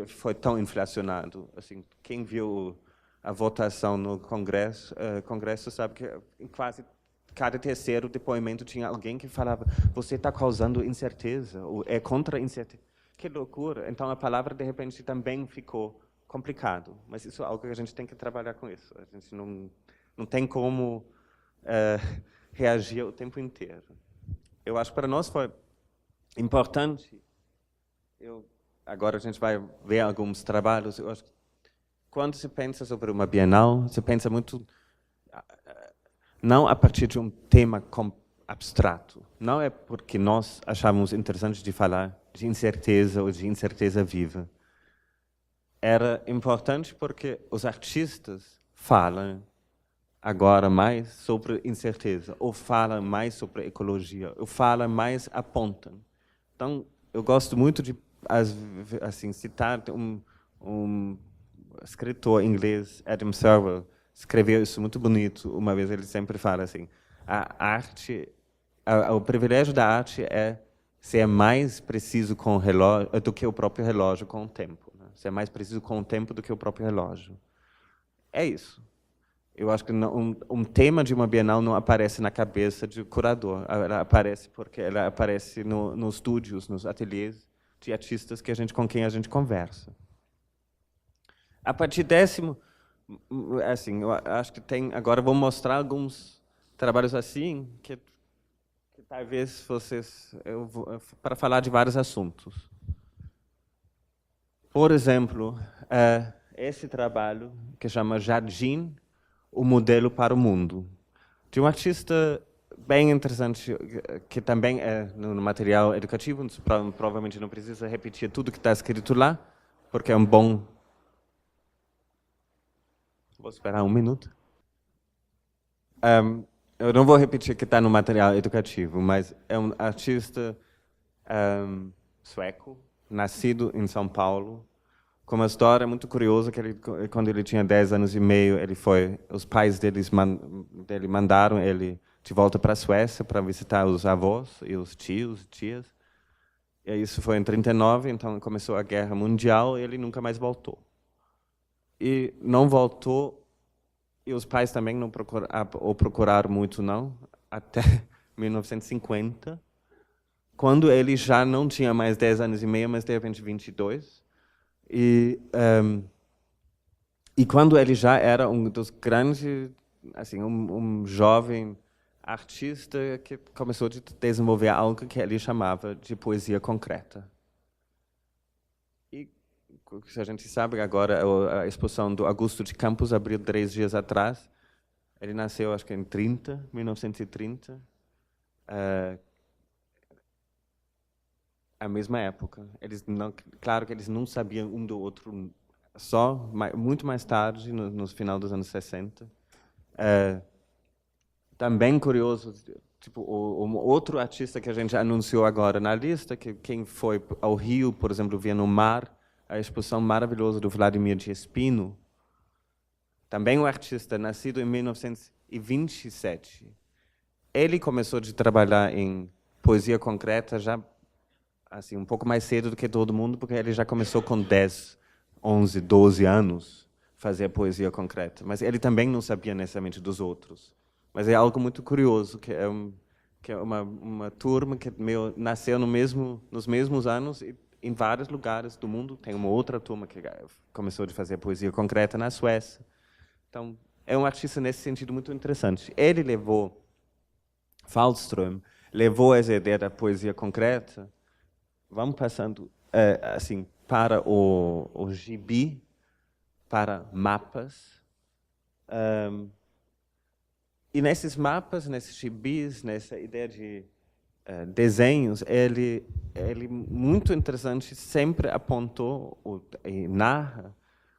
foi tão inflacionado. Assim, quem viu a votação no Congresso sabe que em quase cada terceiro depoimento tinha alguém que falava: você está causando incerteza, ou é contra a incerteza. Que loucura. Então, a palavra, de repente, também ficou complicado, mas isso é algo que a gente tem que trabalhar com isso. A gente não tem como reagir o tempo inteiro. Eu acho que para nós foi importante. Agora a gente vai ver alguns trabalhos. Eu acho que quando se pensa sobre uma Bienal, se pensa muito não a partir de um tema abstrato. Não é porque nós achávamos interessante de falar de incerteza ou de incerteza viva. Era importante porque os artistas falam agora mais sobre incerteza, ou falam mais sobre ecologia, ou falam mais, apontam. Então, eu gosto muito de assim, citar um escritor inglês, Adam Serwer, escreveu isso muito bonito. Uma vez ele sempre fala assim: a arte, o privilégio da arte é ser mais preciso com o relógio do que o próprio relógio com o tempo. Ser mais preciso com o tempo do que o próprio relógio. É isso. Eu acho que um tema de uma Bienal não aparece na cabeça do curador. Ela aparece porque ela aparece nos estúdios, nos ateliês de artistas com quem a gente conversa. A partir décimo, assim, eu acho que tem... Agora vou mostrar alguns trabalhos assim que talvez para falar de vários assuntos. Por exemplo, esse trabalho que chama Jardim, o modelo para o mundo, de um artista bem interessante, que também é no material educativo. Provavelmente não precisa repetir tudo que está escrito lá, porque é um bom... Vou esperar um minuto. Eu não vou repetir que está no material educativo, mas é um artista sueco, nascido em São Paulo, com uma história muito curiosa, que quando ele tinha 10 anos e meio, os pais dele mandaram ele de volta para a Suécia para visitar os avós e os tios e tias. E isso foi em 39, então começou a Guerra Mundial e ele nunca mais voltou. E não voltou, e os pais também não procuraram muito, não, até 1950, quando ele já não tinha mais 10 anos e meio, mas de repente 22. E quando ele já era um dos grandes, assim, um jovem artista que começou a desenvolver algo que ele chamava de poesia concreta. E, se a gente sabe agora, a exposição do Augusto de Campos abriu 3 dias atrás. Ele nasceu, acho que em 1930. A mesma época. Claro que eles não sabiam um do outro, muito mais tarde, no final dos anos 60. Também curioso, tipo, o outro artista que a gente anunciou agora na lista, que quem foi ao Rio, por exemplo, via no mar, a exposição maravilhosa do Vladimir de Espino, também um artista nascido em 1927. Ele começou a trabalhar em poesia concreta já assim um pouco mais cedo do que todo mundo, porque ele já começou com 10, 11, 12 anos fazer poesia concreta. Mas ele também não sabia necessariamente dos outros. Mas é algo muito curioso, que é uma turma que nasceu nos mesmos anos e em vários lugares do mundo. Tem uma outra turma que começou a fazer poesia concreta na Suécia. Então, é um artista nesse sentido muito interessante. Ele levou, Wallström, levou essa ideia da poesia concreta, vamos passando assim, para o gibi, para mapas. E nesses mapas, nesses gibis, nessa ideia de desenhos, ele muito interessante, sempre apontou e narra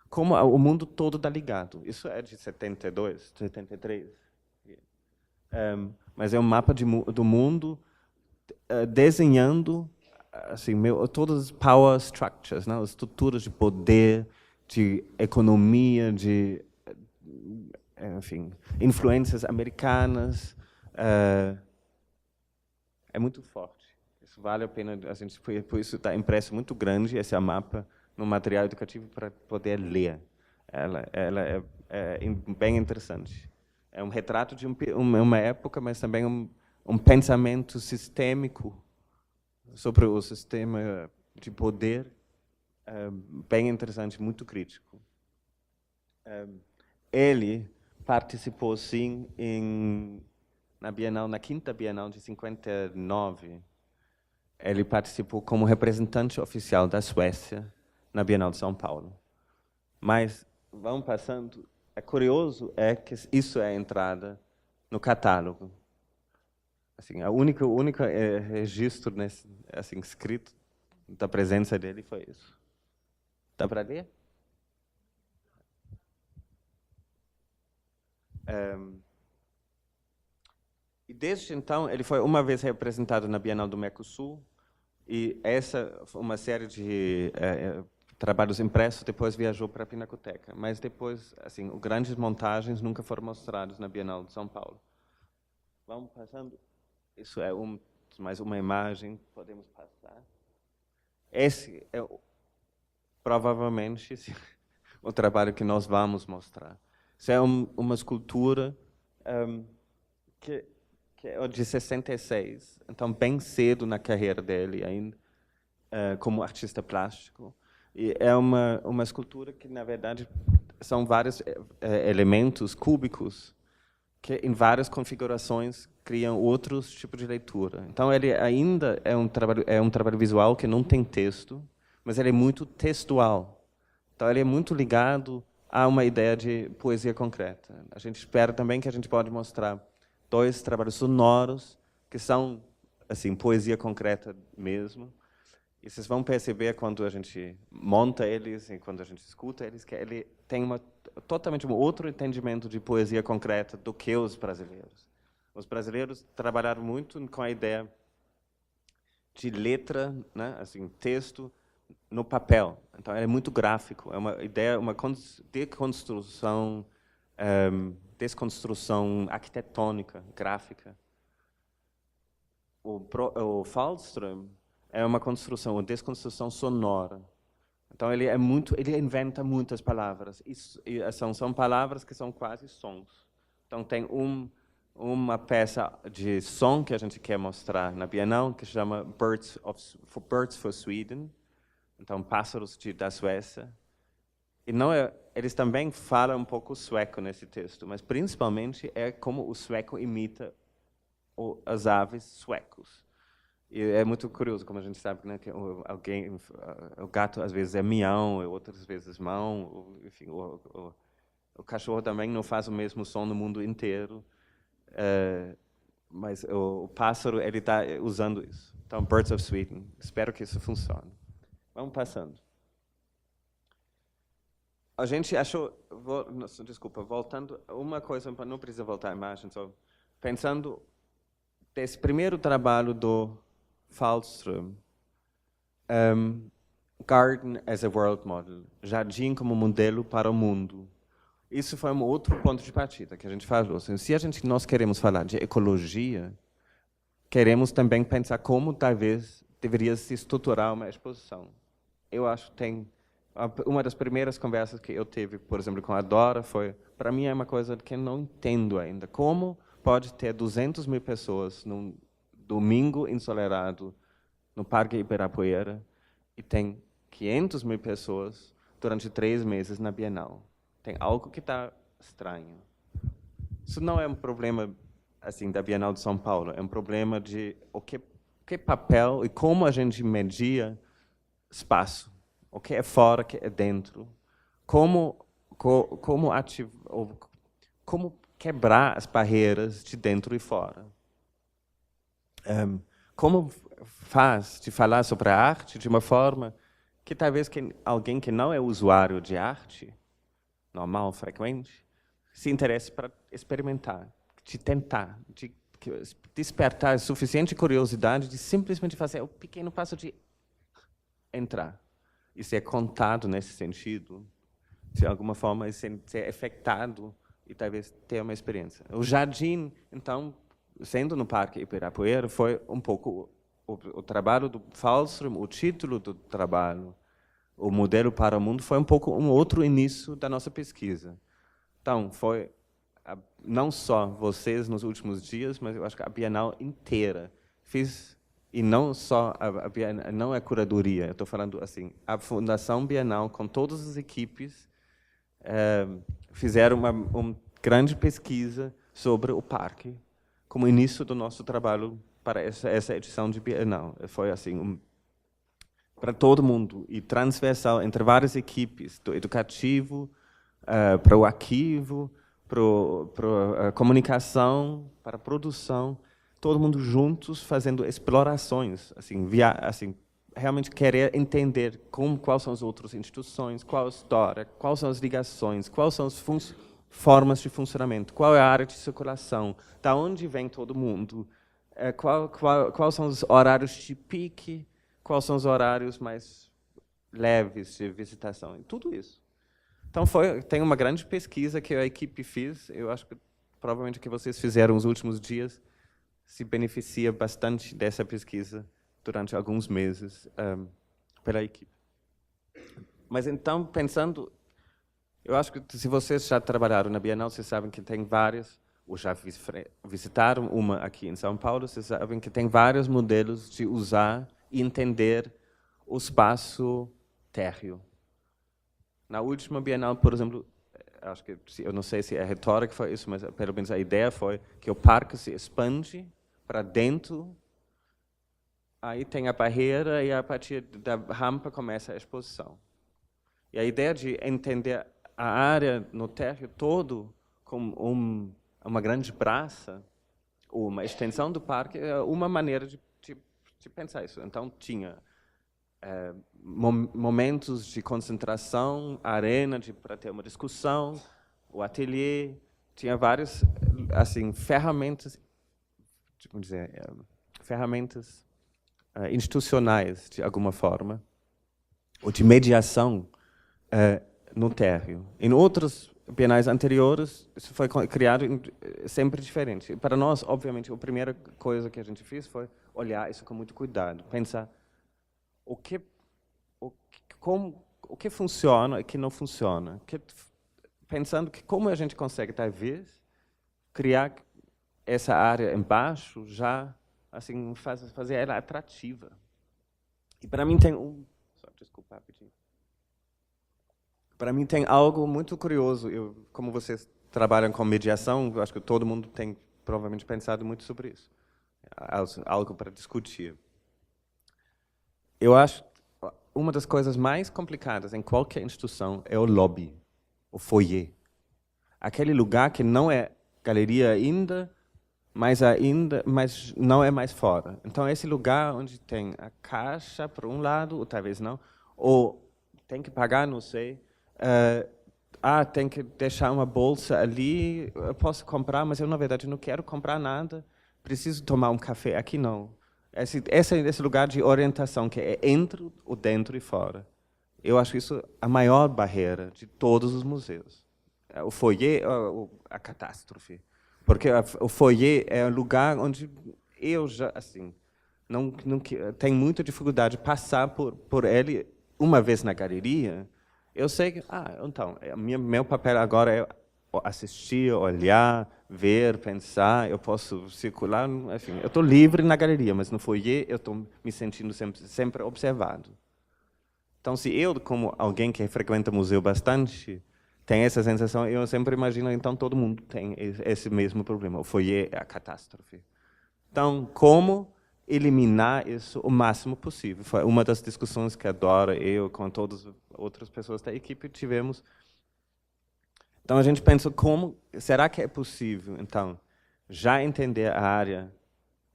como o mundo todo está ligado. Isso é de 72, 73. Mas é um mapa do mundo desenhando assim, todas as power structures, né? As estruturas de poder, de economia, de enfim, influências americanas. É muito forte. Isso vale a pena, a gente, por isso está impresso muito grande esse mapa no material educativo para poder ler. Ela é bem interessante. É um retrato de uma época, mas também um pensamento sistêmico sobre o sistema de poder, bem interessante, muito crítico. Ele participou, sim, na Bienal, na quinta Bienal de 59. Ele participou como representante oficial da Suécia na Bienal de São Paulo. Mas, vamos passando, é curioso que isso é a entrada no catálogo. Assim, o único registro assim, escrito da presença dele foi isso. Dá para ler? E desde então, ele foi uma vez representado na Bienal do Mercosul, e essa foi uma série de trabalhos impressos, depois viajou para a Pinacoteca. Mas depois, assim, grandes montagens nunca foram mostradas na Bienal de São Paulo. Vamos passando. Isso é mais uma imagem, podemos passar. Esse é provavelmente o trabalho que nós vamos mostrar. Isso é uma escultura que é de 66, então bem cedo na carreira dele ainda, como artista plástico. E é uma escultura que, na verdade, são vários elementos cúbicos que, em várias configurações, criam outros tipos de leitura. Então, ele ainda é um trabalho visual que não tem texto, mas ele é muito textual. Então, ele é muito ligado a uma ideia de poesia concreta. A gente espera também que a gente pode mostrar 2 trabalhos sonoros que são assim poesia concreta mesmo. E vocês vão perceber quando a gente monta eles e quando a gente escuta eles que ele tem totalmente um outro entendimento de poesia concreta do que os brasileiros. Os brasileiros trabalharam muito com a ideia de letra, né, assim, texto no papel. Então é muito gráfico, é uma ideia, uma desconstrução arquitetônica, gráfica. O Wallström é uma desconstrução sonora. Então ele inventa muitas palavras. São palavras que são quase sons. Então tem uma peça de som que a gente quer mostrar na Bienal que se chama Birds for Sweden. Então pássaros da Suécia. E eles também falam um pouco sueco nesse texto, mas principalmente é como o sueco imita as aves suecos. E é muito curioso, como a gente sabe, né, que o gato às vezes é mião, outras vezes mão, enfim, o cachorro também não faz o mesmo som no mundo inteiro, mas o pássaro ele está usando isso. Então, Birds of Sweden. Espero que isso funcione. Vamos passando. A gente achou, desculpa, voltando, uma coisa, não precisa voltar a imagem, só pensando desse primeiro trabalho do Fallström, Garden as a World Model, jardim como modelo para o mundo. Isso foi um outro ponto de partida que a gente falou. Assim, se nós queremos falar de ecologia, queremos também pensar como talvez deveria se estruturar uma exposição. Eu acho que tem uma das primeiras conversas que eu tive, por exemplo, com a Dora foi, para mim é uma coisa que eu não entendo ainda. Como pode ter 200.000 pessoas num domingo ensolarado no Parque Ibirapuera e tem 500.000 pessoas durante 3 meses na Bienal? Tem algo que está estranho. Isso não é um problema assim da Bienal de São Paulo, é um problema de o que papel e como a gente media espaço, o que é fora, o que é dentro, como quebrar as barreiras de dentro e fora. Como faz de falar sobre a arte de uma forma que talvez alguém que não é usuário de arte normal, frequente, se interesse para experimentar, de tentar, de despertar a suficiente curiosidade de simplesmente fazer o pequeno passo de entrar e ser contado nesse sentido, de alguma forma, ser afetado e talvez ter uma experiência. O jardim, então, sendo no Parque Ibirapuera, foi um pouco o trabalho do Fallström, o título do trabalho, o modelo para o mundo, foi um pouco um outro início da nossa pesquisa. Então, foi não só vocês nos últimos dias, mas eu acho que a Bienal inteira fiz, e não só a Bienal, não é a curadoria, eu estou falando assim, a Fundação Bienal, com todas as equipes, fizeram uma grande pesquisa sobre o parque, como início do nosso trabalho para essa edição de Bienal. Foi assim, para todo mundo, e transversal entre várias equipes, do educativo, para o arquivo, para a comunicação, para a produção, todo mundo juntos fazendo explorações, assim, realmente querer entender quais são as outras instituições, qual a história, quais são as ligações, quais são as formas de funcionamento, qual é a área de circulação, da onde vem todo mundo, quais são os horários de pique, quais são os horários mais leves de visitação, e tudo isso. Então, tem uma grande pesquisa que a equipe fez, eu acho que provavelmente o que vocês fizeram nos últimos dias se beneficia bastante dessa pesquisa durante alguns meses pela equipe. Mas então, pensando, eu acho que se vocês já trabalharam na Bienal, vocês sabem que tem várias, ou já visitaram uma aqui em São Paulo, vocês sabem que tem vários modelos de usar e entender o espaço térreo. Na última Bienal, por exemplo, acho que eu não sei se a retórica foi isso, mas pelo menos a ideia foi que o parque se expande para dentro, aí tem a barreira e a partir da rampa começa a exposição. E a ideia de entender a área no térreo todo como uma grande praça, ou uma extensão do parque, é uma maneira de pensar isso. Então, tinha momentos de concentração, arena para ter uma discussão, o ateliê, tinha várias assim, ferramentas, como dizer, ferramentas institucionais, de alguma forma, ou de mediação no térreo. Em outros bienais anteriores, isso foi criado sempre diferente. Para nós, obviamente, a primeira coisa que a gente fez foi olhar isso com muito cuidado, pensar o que funciona e o que não funciona. Pensando que como a gente consegue, talvez, criar essa área embaixo, já assim, fazer ela atrativa. E para mim tem desculpa, rapidinho. Para mim tem algo muito curioso. Como vocês trabalham com mediação, eu acho que todo mundo tem provavelmente pensado muito sobre isso. Algo para discutir. Eu acho uma das coisas mais complicadas em qualquer instituição é o lobby, o foyer. Aquele lugar que não é galeria ainda, mas não é mais fora. Então, esse lugar onde tem a caixa, por um lado, ou talvez não, ou tem que pagar, não sei, tem que deixar uma bolsa ali, eu posso comprar, mas eu, na verdade, não quero comprar nada, preciso tomar um café, aqui não. Esse lugar de orientação, que é entre o dentro e fora. Eu acho isso a maior barreira de todos os museus. O foyer, a catástrofe. Porque o foyer é um lugar onde eu já, assim, não tenho muita dificuldade de passar por ele uma vez na galeria. Eu sei que, então, meu papel agora é assistir, olhar, ver, pensar. Eu posso circular, enfim, eu estou livre na galeria, mas no foyer eu estou me sentindo sempre observado. Então, se eu, como alguém que frequenta museu bastante, tem essa sensação, eu sempre imagino, então todo mundo tem esse mesmo problema. O foyer é a catástrofe. Então, como eliminar isso o máximo possível? Foi uma das discussões que a Dora, eu, com todas as outras pessoas da equipe, tivemos. Então, a gente pensou, será que é possível, então, já entender a área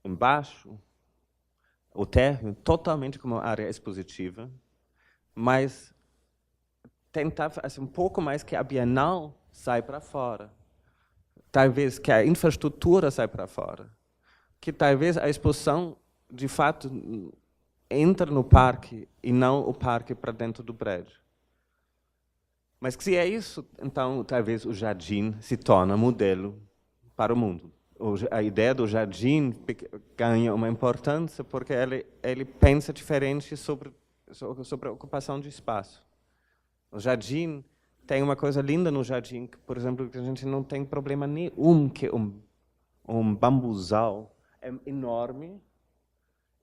embaixo, o térreo, totalmente como área expositiva, mas tentar fazer um pouco mais que a Bienal sai para fora. Talvez que a infraestrutura sai para fora. Que talvez a exposição, de fato, entre no parque e não o parque para dentro do prédio. Mas se é isso, então talvez o jardim se torna modelo para o mundo. A ideia do jardim ganha uma importância porque ele pensa diferente sobre a ocupação de espaço. O jardim tem uma coisa linda no jardim, que, por exemplo, que a gente não tem problema nenhum, que um bambuzal é enorme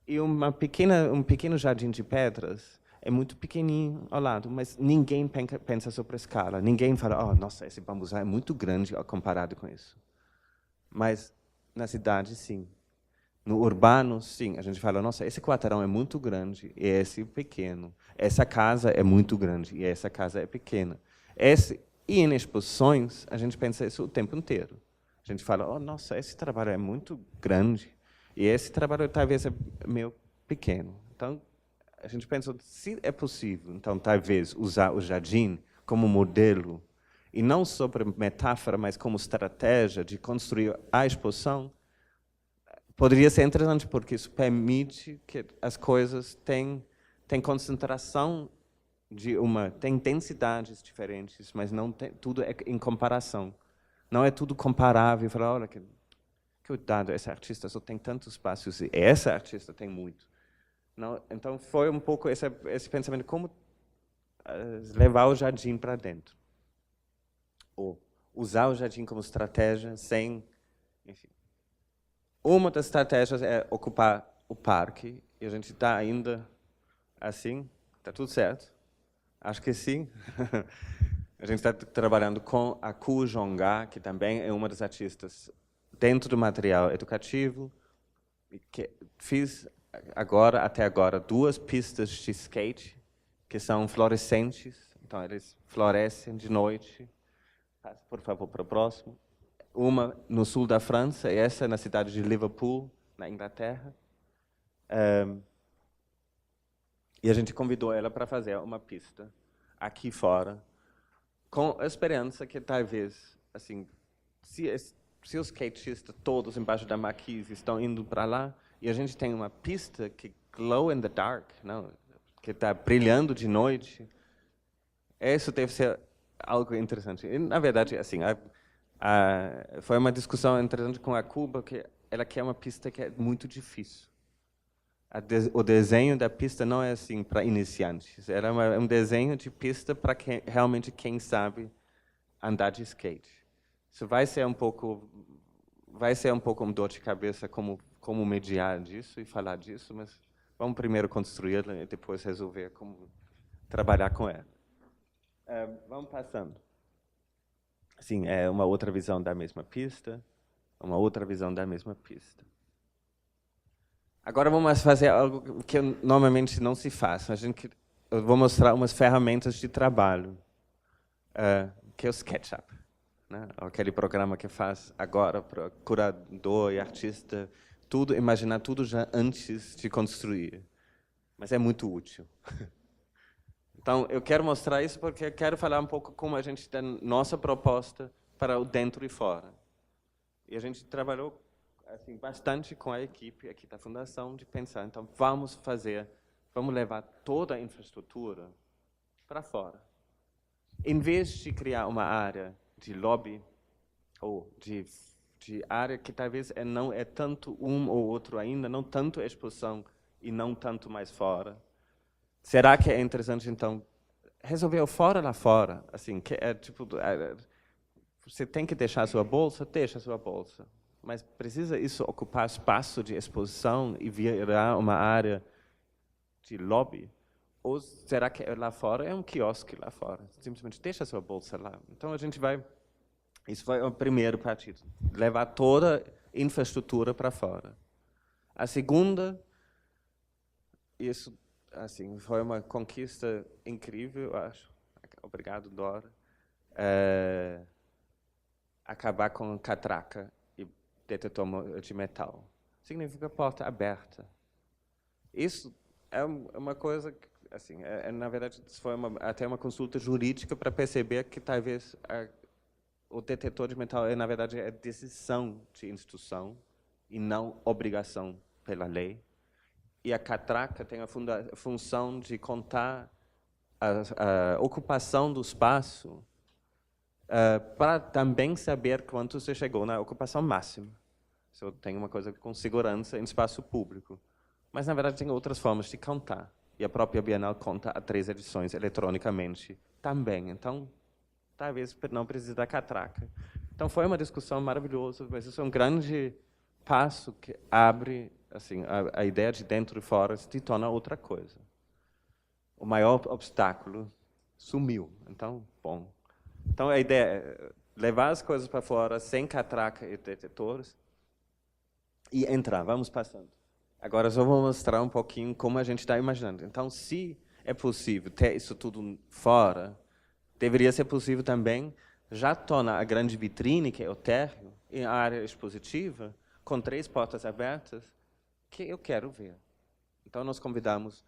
e um pequeno jardim de pedras é muito pequenininho ao lado, mas ninguém pensa sobre a escala. Ninguém fala, nossa, esse bambuzal é muito grande comparado com isso. Mas na cidade, sim. No urbano, sim, a gente fala, nossa, esse quarteirão é muito grande e esse pequeno. Essa casa é muito grande e essa casa é pequena. E em exposições, a gente pensa isso o tempo inteiro. A gente fala, nossa, esse trabalho é muito grande e esse trabalho talvez é meio pequeno. Então, a gente pensa, se é possível, então, talvez, usar o jardim como modelo, e não sobre metáfora, mas como estratégia de construir a exposição, poderia ser interessante, porque isso permite que as coisas tenham concentração tem densidades diferentes, mas não tudo é em comparação. Não é tudo comparável. Falar, olha, que cuidado, esse artista só tem tantos espaços e essa artista tem muito. Não, então, foi um pouco esse pensamento, como levar o jardim para dentro. Ou usar o jardim como estratégia sem, enfim. Uma das estratégias é ocupar o parque, e a gente está ainda assim, está tudo certo. Acho que sim. A gente está trabalhando com a Ku Jongga, que também é uma das artistas dentro do material educativo, que fiz até agora 2 pistas de skate, que são fluorescentes, então eles florescem de noite. Por favor, para o próximo. Uma no sul da França, e essa na cidade de Liverpool, na Inglaterra. E a gente convidou ela para fazer uma pista aqui fora, com a esperança que talvez, assim, se os skatistas todos embaixo da marquise estão indo para lá, e a gente tem uma pista que glow in the dark, não, que está brilhando de noite, isso deve ser algo interessante. E, na verdade, assim, foi uma discussão interessante com a Cuba, que ela quer uma pista que é muito difícil. O desenho da pista não é assim para iniciantes. Era um desenho de pista para realmente quem sabe andar de skate. Isso vai ser um pouco uma dor de cabeça como mediar disso e falar disso, mas vamos primeiro construí-la e depois resolver como trabalhar com ela. Vamos passando. Assim, é uma outra visão da mesma pista, uma outra visão da mesma pista. Agora vamos fazer algo que normalmente não se faz. Eu vou mostrar umas ferramentas de trabalho, que é o SketchUp, né? Aquele programa que faz agora para curador e artista, imaginar tudo já antes de construir. Mas é muito útil. Então, eu quero mostrar isso porque eu quero falar um pouco como a gente tem nossa proposta para o dentro e fora. E a gente trabalhou assim, bastante com a equipe aqui da Fundação de pensar, então vamos levar toda a infraestrutura para fora. Em vez de criar uma área de lobby, ou de área que talvez não é tanto um ou outro ainda, não tanto exposição e não tanto mais fora. Será que é interessante, então, resolver o fora lá fora? Assim, que é tipo, você tem que deixar a sua bolsa? Deixa a sua bolsa. Mas precisa isso ocupar espaço de exposição e virar uma área de lobby? Ou será que lá fora é um quiosque lá fora? Simplesmente deixa a sua bolsa lá. Então a gente vai... Isso foi o primeiro partido. Levar toda a infraestrutura para fora. A segunda, isso assim, foi uma conquista incrível, eu acho. Obrigado, Dora. Acabar com catraca e detetor de metal. Significa porta aberta. Isso é uma coisa que, assim, na verdade, isso foi até uma consulta jurídica para perceber que talvez o detetor de metal na verdade é decisão de instituição e não obrigação pela lei. E a catraca tem a função de contar a ocupação do espaço para também saber quanto você chegou na ocupação máxima. Se eu tenho uma coisa com segurança em espaço público. Mas, na verdade, tem outras formas de contar. E a própria Bienal conta a 3 edições eletronicamente também. Então, talvez não precise da catraca. Então, foi uma discussão maravilhosa, mas isso é um grande passo que abre assim, a ideia de dentro e fora se torna outra coisa. O maior obstáculo sumiu. Então, bom. Então, a ideia é levar as coisas para fora sem catraca e detetores e entrar. Vamos passando. Agora, só vou mostrar um pouquinho como a gente está imaginando. Então, se é possível ter isso tudo fora, deveria ser possível também já tornar a grande vitrine, que é o térreo, em área expositiva, com 3 portas abertas, que eu quero ver. Então, nós convidamos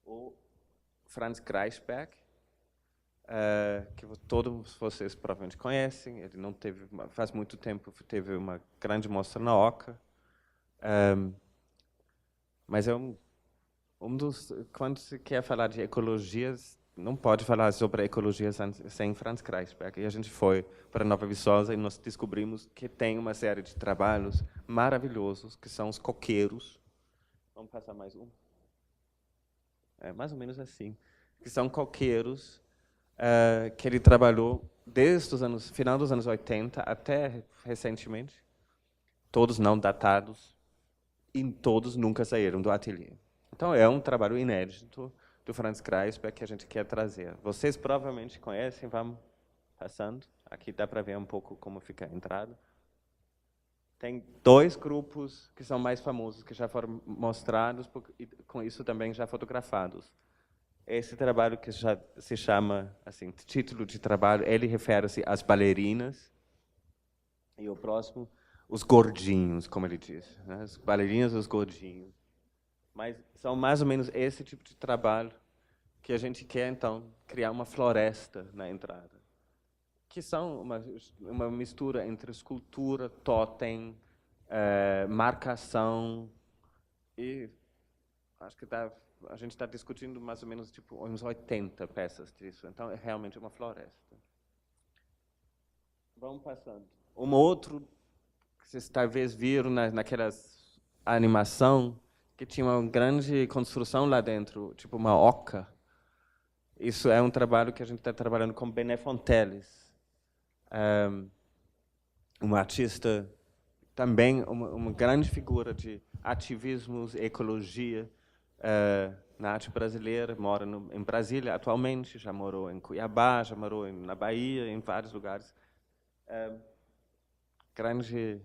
o Franz Kreisberg, que todos vocês provavelmente conhecem. Ele não teve, faz muito tempo, teve uma grande mostra na Oca. Mas é um dos... Quando se quer falar de ecologias, não pode falar sobre ecologia sem Franz Kreisberg. E a gente foi para Nova Viçosa e nós descobrimos que tem uma série de trabalhos maravilhosos, que são os coqueiros. Vamos passar mais um? É mais ou menos assim. Que são coqueiros que ele trabalhou desde os final dos anos 80 até recentemente. Todos não datados e todos nunca saíram do ateliê. Então, é um trabalho inédito do Franz Kreisberg que a gente quer trazer. Vocês provavelmente conhecem, vamos passando. Aqui dá para ver um pouco como fica a entrada. Tem 2 grupos que são mais famosos, que já foram mostrados, e com isso também já fotografados. Esse trabalho que já se chama, assim, título de trabalho, ele refere-se às bailarinas. E o próximo, os gordinhos, como ele diz. Né? As bailarinas e os gordinhos. Mas são mais ou menos esse tipo de trabalho que a gente quer, então, criar uma floresta na entrada. Que são uma mistura entre escultura, totem, marcação e acho que a gente está discutindo mais ou menos tipo, uns 80 peças disso. Então, é realmente uma floresta. Vamos passando. Um outro que vocês talvez viram naquelas animação que tinha uma grande construção lá dentro, tipo uma oca. Isso é um trabalho que a gente está trabalhando com Bené Fonteles, uma artista também uma grande figura de ativismos, ecologia na arte brasileira. Mora em Brasília atualmente, já morou em Cuiabá, já morou na Bahia, em vários lugares. Grande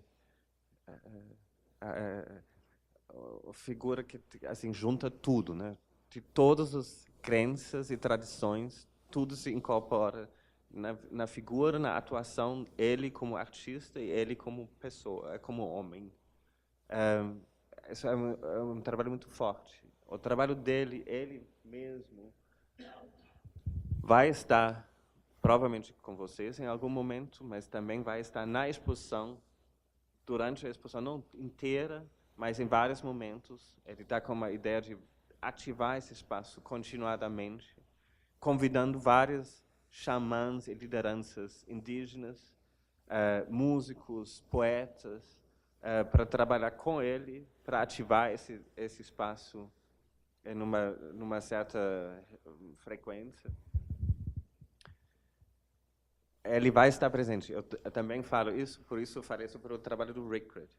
figura que assim junta tudo, né? De todas as crenças e tradições, tudo se incorpora na figura, na atuação, ele como artista e ele como pessoa, como homem. Isso é um trabalho muito forte. O trabalho dele, ele mesmo, vai estar provavelmente com vocês em algum momento, mas também vai estar na exposição durante a exposição, não inteira, mas em vários momentos, ele está com uma ideia de ativar esse espaço continuadamente, convidando vários xamãs e lideranças indígenas, músicos, poetas, para trabalhar com ele, para ativar esse espaço numa certa frequência. Ele vai estar presente. Eu também falo isso, por isso eu falei sobre o trabalho do Rickred.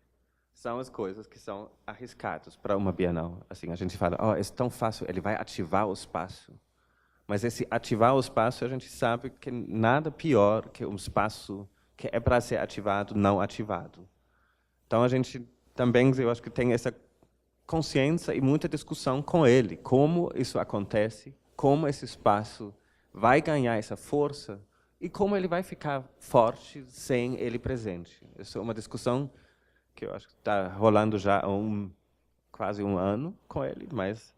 São as coisas que são arriscadas para uma Bienal. Assim, a gente fala, é tão fácil, ele vai ativar o espaço. Mas esse ativar o espaço, a gente sabe que nada pior que um espaço que é para ser ativado, não ativado. Então, a gente também, eu acho que tem essa consciência e muita discussão com ele, como isso acontece, como esse espaço vai ganhar essa força e como ele vai ficar forte sem ele presente. Isso é uma discussão que eu acho que está rolando já há quase um ano com ele, mas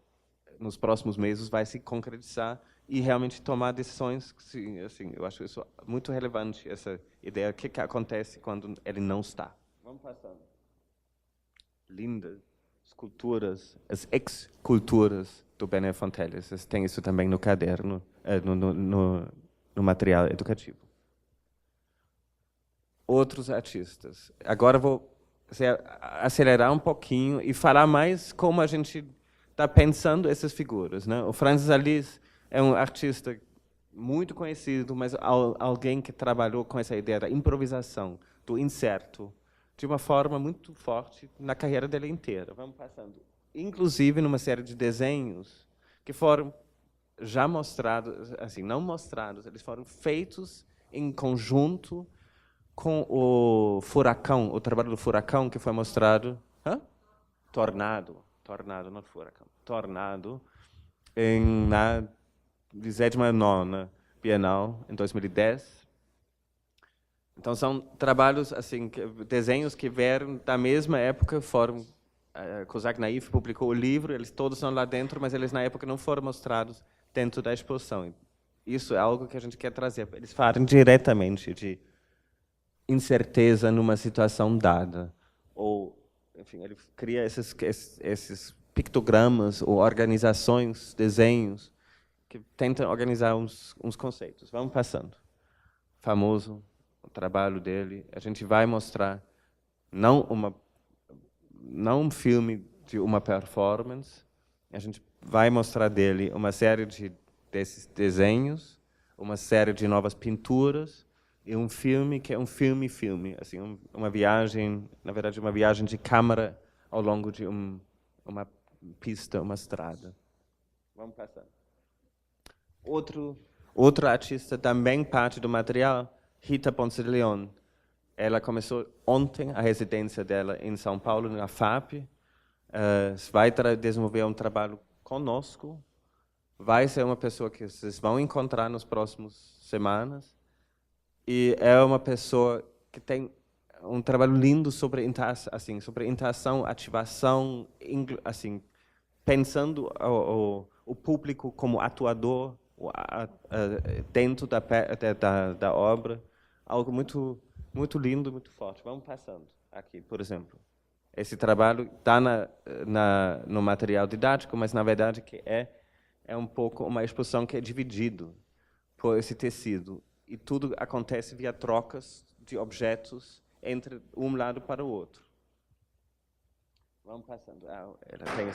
nos próximos meses vai se concretizar e realmente tomar decisões. Assim, eu acho isso muito relevante, essa ideia, o que acontece quando ele não está. Vamos passando. Lindas esculturas, as ex-culturas do Bené Fonteles. Tem isso também no caderno, no material educativo. Outros artistas. Agora vou acelerar um pouquinho e falar mais como a gente está pensando essas figuras, né? O Francis Alice é um artista muito conhecido, mas alguém que trabalhou com essa ideia da improvisação, do incerto, de uma forma muito forte na carreira dele inteira. Vamos passando. Inclusive numa série de desenhos que foram já mostrados, assim, não mostrados, eles foram feitos em conjunto com o Furacão, o trabalho do Furacão, que foi mostrado... Tornado, não Furacão. Tornado, na 29ª Bienal, em 2010. Então, são trabalhos, assim, desenhos que vieram da mesma época, foram... Kozak Naif publicou o livro, eles todos estão lá dentro, mas eles, na época, não foram mostrados dentro da exposição. Isso é algo que a gente quer trazer. Eles falam diretamente de incerteza numa situação dada. Ou, enfim, ele cria esses pictogramas ou organizações, desenhos, que tentam organizar uns conceitos. Vamos passando. Famoso o trabalho dele. A gente vai mostrar não um filme de uma performance, a gente vai mostrar dele uma série desses desenhos, uma série de novas pinturas e um filme que é um filme, assim, uma viagem, na verdade, uma viagem de câmara ao longo de uma pista, uma estrada. Vamos passando. Outro artista também parte do material, Rita Ponce de Leon. Ela começou ontem a residência dela em São Paulo, na FAP. Vai desenvolver um trabalho conosco. Vai ser uma pessoa que vocês vão encontrar nas próximas semanas. E é uma pessoa que tem um trabalho lindo sobre interação, ativação, assim, pensando o público como atuador dentro da obra. Algo muito lindo, muito forte. Vamos passando aqui, por exemplo. Esse trabalho está no material didático, mas, na verdade, que é um pouco uma exposição que é dividido por esse tecido. E tudo acontece via trocas de objetos entre um lado para o outro. Vamos passando. Ela tem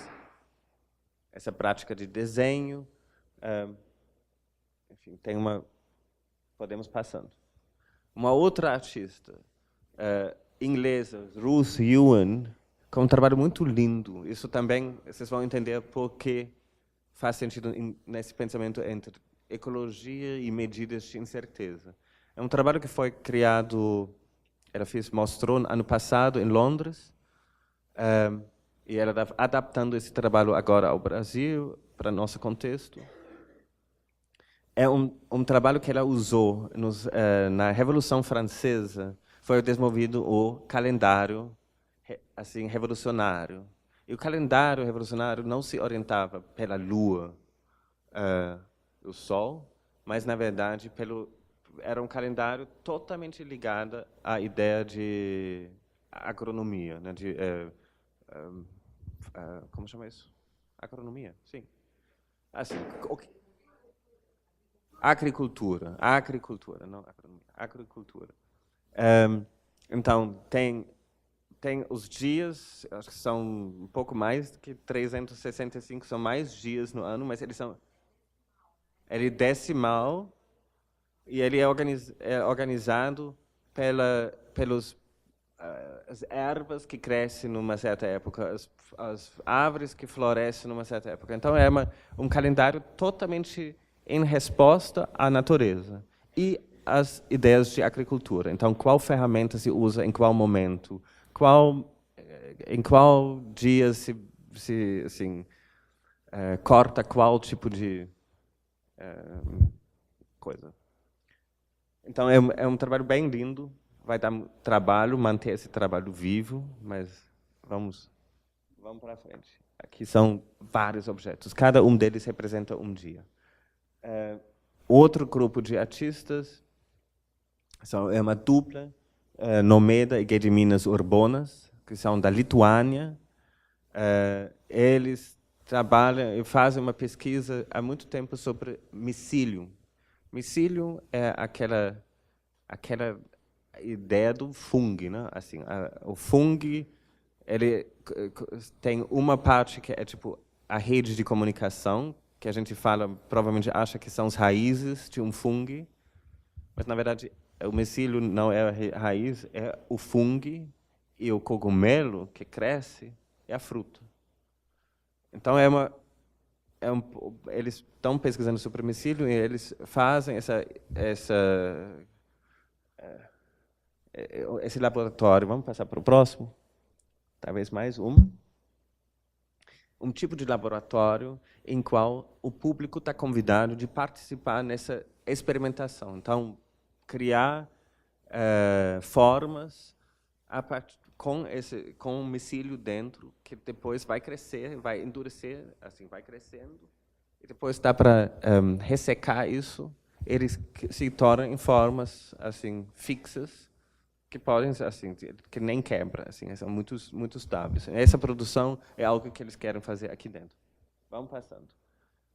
essa prática de desenho. Enfim, podemos passando. Uma outra artista inglesa, Ruth Ewan, com um trabalho muito lindo. Isso também, vocês vão entender por que faz sentido nesse pensamento entre ecologia e medidas de incerteza. É um trabalho que foi criado, mostrou ano passado em Londres, e ela está adaptando esse trabalho agora ao Brasil, para nosso contexto. É um trabalho que ela usou na Revolução Francesa. Foi desenvolvido o calendário assim revolucionário. E o calendário revolucionário não se orientava pela lua, o sol, mas, na verdade, era um calendário totalmente ligado à ideia agronomia, né, como chama isso? Agronomia, sim. Assim, agricultura, não agronomia, agricultura. Então, tem os dias, acho que são um pouco mais do que 365, são mais dias no ano, mas ele é decimal e ele é organizado pelos as ervas que crescem numa certa época, as árvores que florescem numa certa época. Então, é um calendário totalmente em resposta à natureza e às ideias de agricultura. Então, qual ferramenta se usa em qual momento, em qual dia se assim, corta qual tipo de coisa. Então, é um trabalho bem lindo. Vai dar trabalho manter esse trabalho vivo, mas vamos para frente. Aqui são vários objetos. Cada um deles representa um dia. Outro grupo de artistas é uma dupla, Nomeda e Gediminas Urbonas, que são da Lituânia. Eles trabalham e fazem uma pesquisa há muito tempo sobre micílio. Micílio é aquela ideia do fungo, né? Assim, o fungo, ele tem uma parte que é tipo a rede de comunicação, que a gente fala, provavelmente acha que são as raízes de um fungo, mas na verdade o micílio não é a raiz, é o fungo, e o cogumelo que cresce é a fruta. Então eles estão pesquisando sobre micílio e eles fazem esse laboratório. Vamos passar para o próximo? Talvez mais um. Um tipo de laboratório em qual o público está convidado de participar nessa experimentação. Então, criar formas com um micílio dentro, que depois vai crescer, vai endurecer, assim, vai crescendo, e depois dá para ressecar isso, eles se tornam em formas assim fixas, que podem, assim, que nem quebra, assim, são muito estáveis. Essa produção é algo que eles querem fazer aqui dentro. Vamos passando.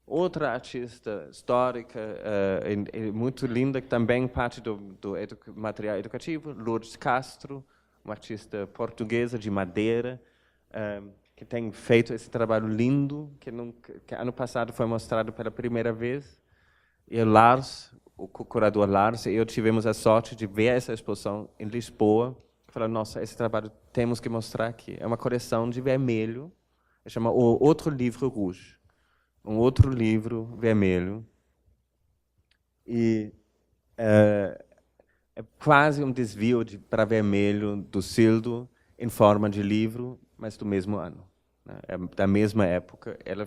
Outra artista histórica muito linda, que também parte do material educativo, Lourdes Castro, uma artista portuguesa de Madeira, que tem feito esse trabalho lindo, que ano passado foi mostrado pela primeira vez. E o Lars, o curador Lars, e eu tivemos a sorte de ver essa exposição em Lisboa. Falei, nossa, esse trabalho temos que mostrar aqui. É uma coleção de vermelho, chama O Outro Livro Rouge. Um outro livro vermelho. E é quase um desvio para vermelho do Sildo em forma de livro, mas do mesmo ano, né? É da mesma época. Ela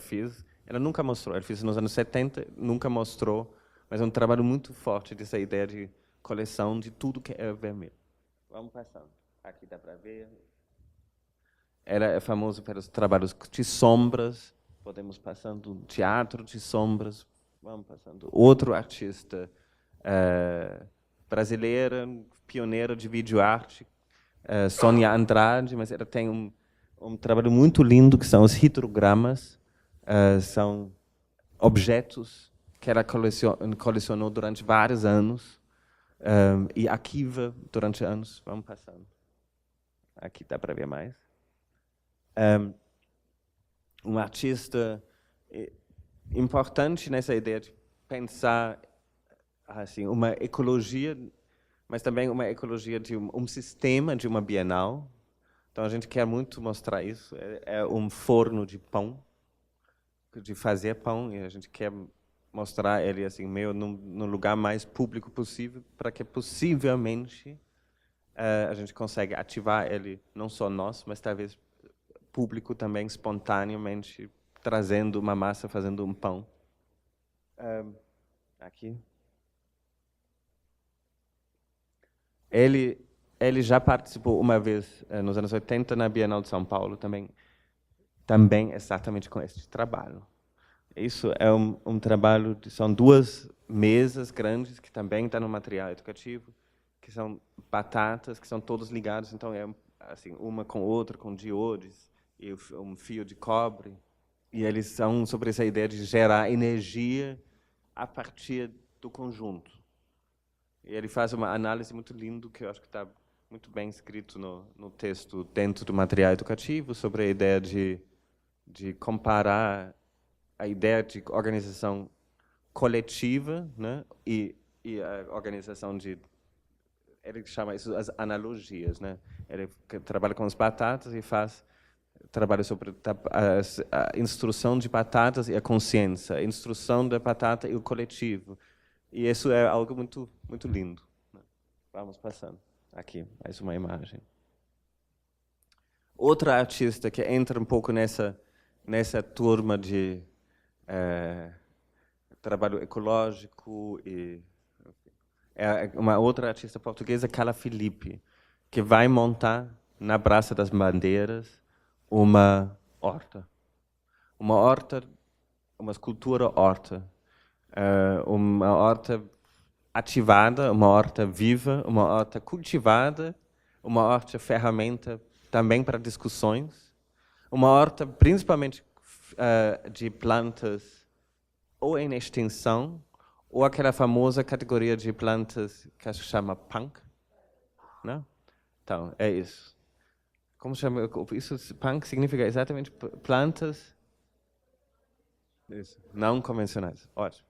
nunca mostrou, ela fez nos anos 70, nunca mostrou, mas é um trabalho muito forte dessa ideia de coleção de tudo que é vermelho. Vamos passando. Aqui dá para ver. Ela é famosa pelos trabalhos de sombras. Podemos passando teatro de sombras. Vamos passando. Outro artista brasileira, pioneira de videoarte, Sônia Andrade, mas ela tem um trabalho muito lindo que são os hidrogramas. São objetos que ela colecionou durante vários anos e arquiva durante anos. Vamos passando. Aqui dá para ver mais. Um artista importante nessa ideia de pensar assim uma ecologia, mas também uma ecologia de um sistema de uma Bienal. Então a gente quer muito mostrar isso. É um forno de pão, de fazer pão, e a gente quer mostrar ele assim meio no lugar mais público possível, para que possivelmente a gente consiga ativar ele, não só nós, mas talvez público também espontaneamente trazendo uma massa, fazendo um pão. Aqui. Ele já participou uma vez, nos anos 80, na Bienal de São Paulo, também exatamente com esse trabalho. Isso é um trabalho, são duas mesas grandes, que também estão no material educativo, que são batatas, que são todos ligados. Então, assim, uma com outra, com diodes, e um fio de cobre. E eles são sobre essa ideia de gerar energia a partir do conjunto. E ele faz uma análise muito linda, que eu acho que está muito bem escrito no texto dentro do material educativo, sobre a ideia de comparar a ideia de organização coletiva, né, e a organização de... Ele chama isso as analogias, né? Ele trabalha com as batatas e faz trabalho sobre a instrução de batatas e a consciência, a instrução da batata e o coletivo. E isso é algo muito, muito lindo. Vamos passando. Aqui, mais uma imagem. Outra artista que entra um pouco nessa turma de trabalho ecológico e é uma outra artista portuguesa, Carla Felipe, que vai montar na Praça das Bandeiras uma horta. Uma escultura horta. Uma horta ativada, uma horta viva, uma horta cultivada, uma horta ferramenta também para discussões, uma horta principalmente de plantas ou em extensão, ou aquela famosa categoria de plantas que se chama punk, né? Então, é isso. Como chama? Isso, punk significa exatamente plantas não convencionais. Ótimo.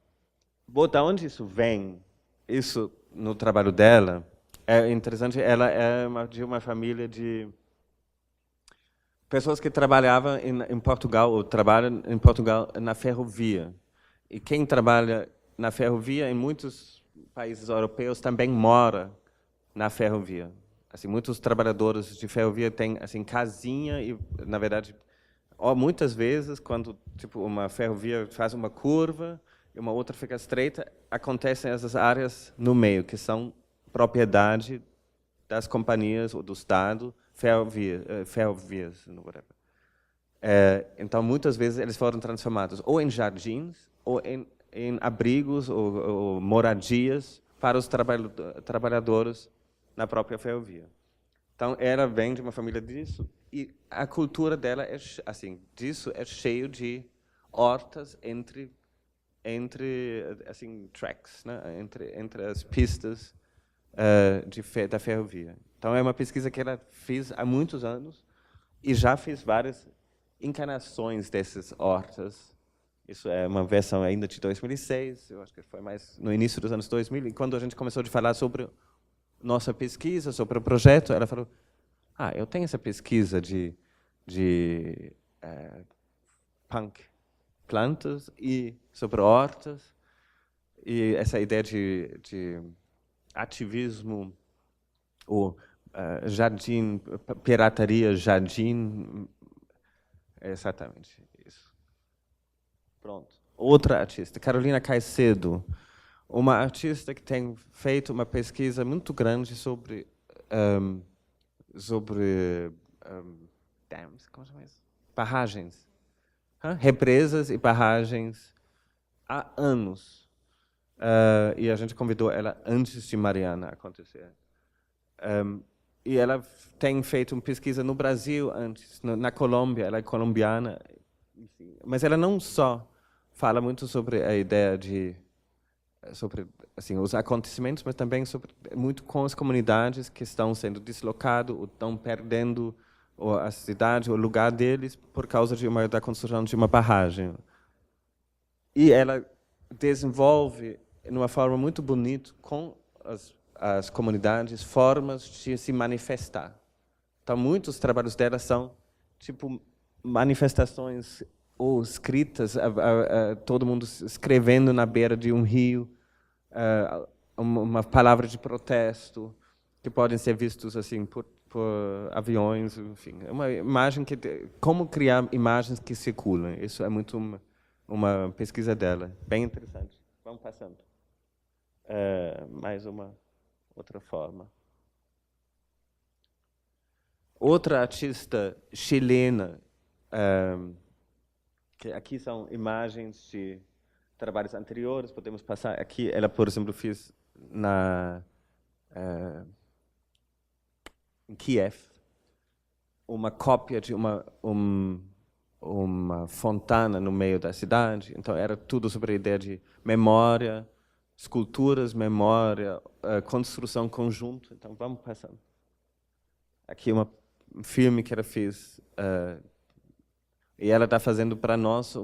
Bom, da onde isso vem? Isso, no trabalho dela, é interessante. Ela é de uma família de pessoas que trabalhavam em Portugal, ou trabalham em Portugal na ferrovia. E quem trabalha na ferrovia, em muitos países europeus, também mora na ferrovia. Assim, muitos trabalhadores de ferrovia têm assim, casinha e, na verdade, muitas vezes, quando tipo, uma ferrovia faz uma curva e uma outra fica estreita, acontecem essas áreas no meio, que são propriedade das companhias ou do Estado, ferrovias, então, muitas vezes, eles foram transformados ou em jardins, ou em abrigos ou moradias para os trabalhadores na própria ferrovia. Então, ela vem de uma família disso, e a cultura dela é assim, disso é cheio de hortas entre assim tracks, né? entre as pistas da ferrovia. Então, é uma pesquisa que ela fez há muitos anos e já fez várias encarnações dessas hortas. Isso é uma versão ainda de 2006, eu acho que foi mais no início dos anos 2000, e quando a gente começou a falar sobre nossa pesquisa, sobre o projeto, ela falou: eu tenho essa pesquisa de punk, plantas, e sobre hortas, e essa ideia de ativismo, ou jardim, pirataria, jardim, exatamente isso. Pronto. Outra artista, Carolina Caicedo, uma artista que tem feito uma pesquisa muito grande sobre dams, como chama isso? Barragens, represas e barragens há anos. E a gente convidou ela antes de Mariana acontecer. E ela tem feito uma pesquisa no Brasil antes, na Colômbia, ela é colombiana, enfim. Mas ela não só fala muito sobre a ideia sobre assim, os acontecimentos, mas também sobre muito com as comunidades que estão sendo deslocadas ou estão perdendo a cidade, o lugar deles por causa da construção de uma barragem. E ela desenvolve, de uma forma muito bonita, com as comunidades, formas de se manifestar. Então, muitos trabalhos dela são tipo manifestações ou escritas, todo mundo escrevendo na beira de um rio, uma palavra de protesto, que podem ser vistos assim por aviões, enfim. É uma imagem como criar imagens que circulam. Isso é muito uma pesquisa dela, bem interessante. Vamos passando. Mais uma outra forma. Outra artista chilena, que aqui são imagens de trabalhos anteriores, podemos passar aqui. Ela, por exemplo, fez em Kiev, uma cópia de uma fontana no meio da cidade. Então, era tudo sobre a ideia de memória, esculturas, memória, construção conjunto. Então, vamos passando. Aqui um filme que ela fez. E ela está fazendo para nós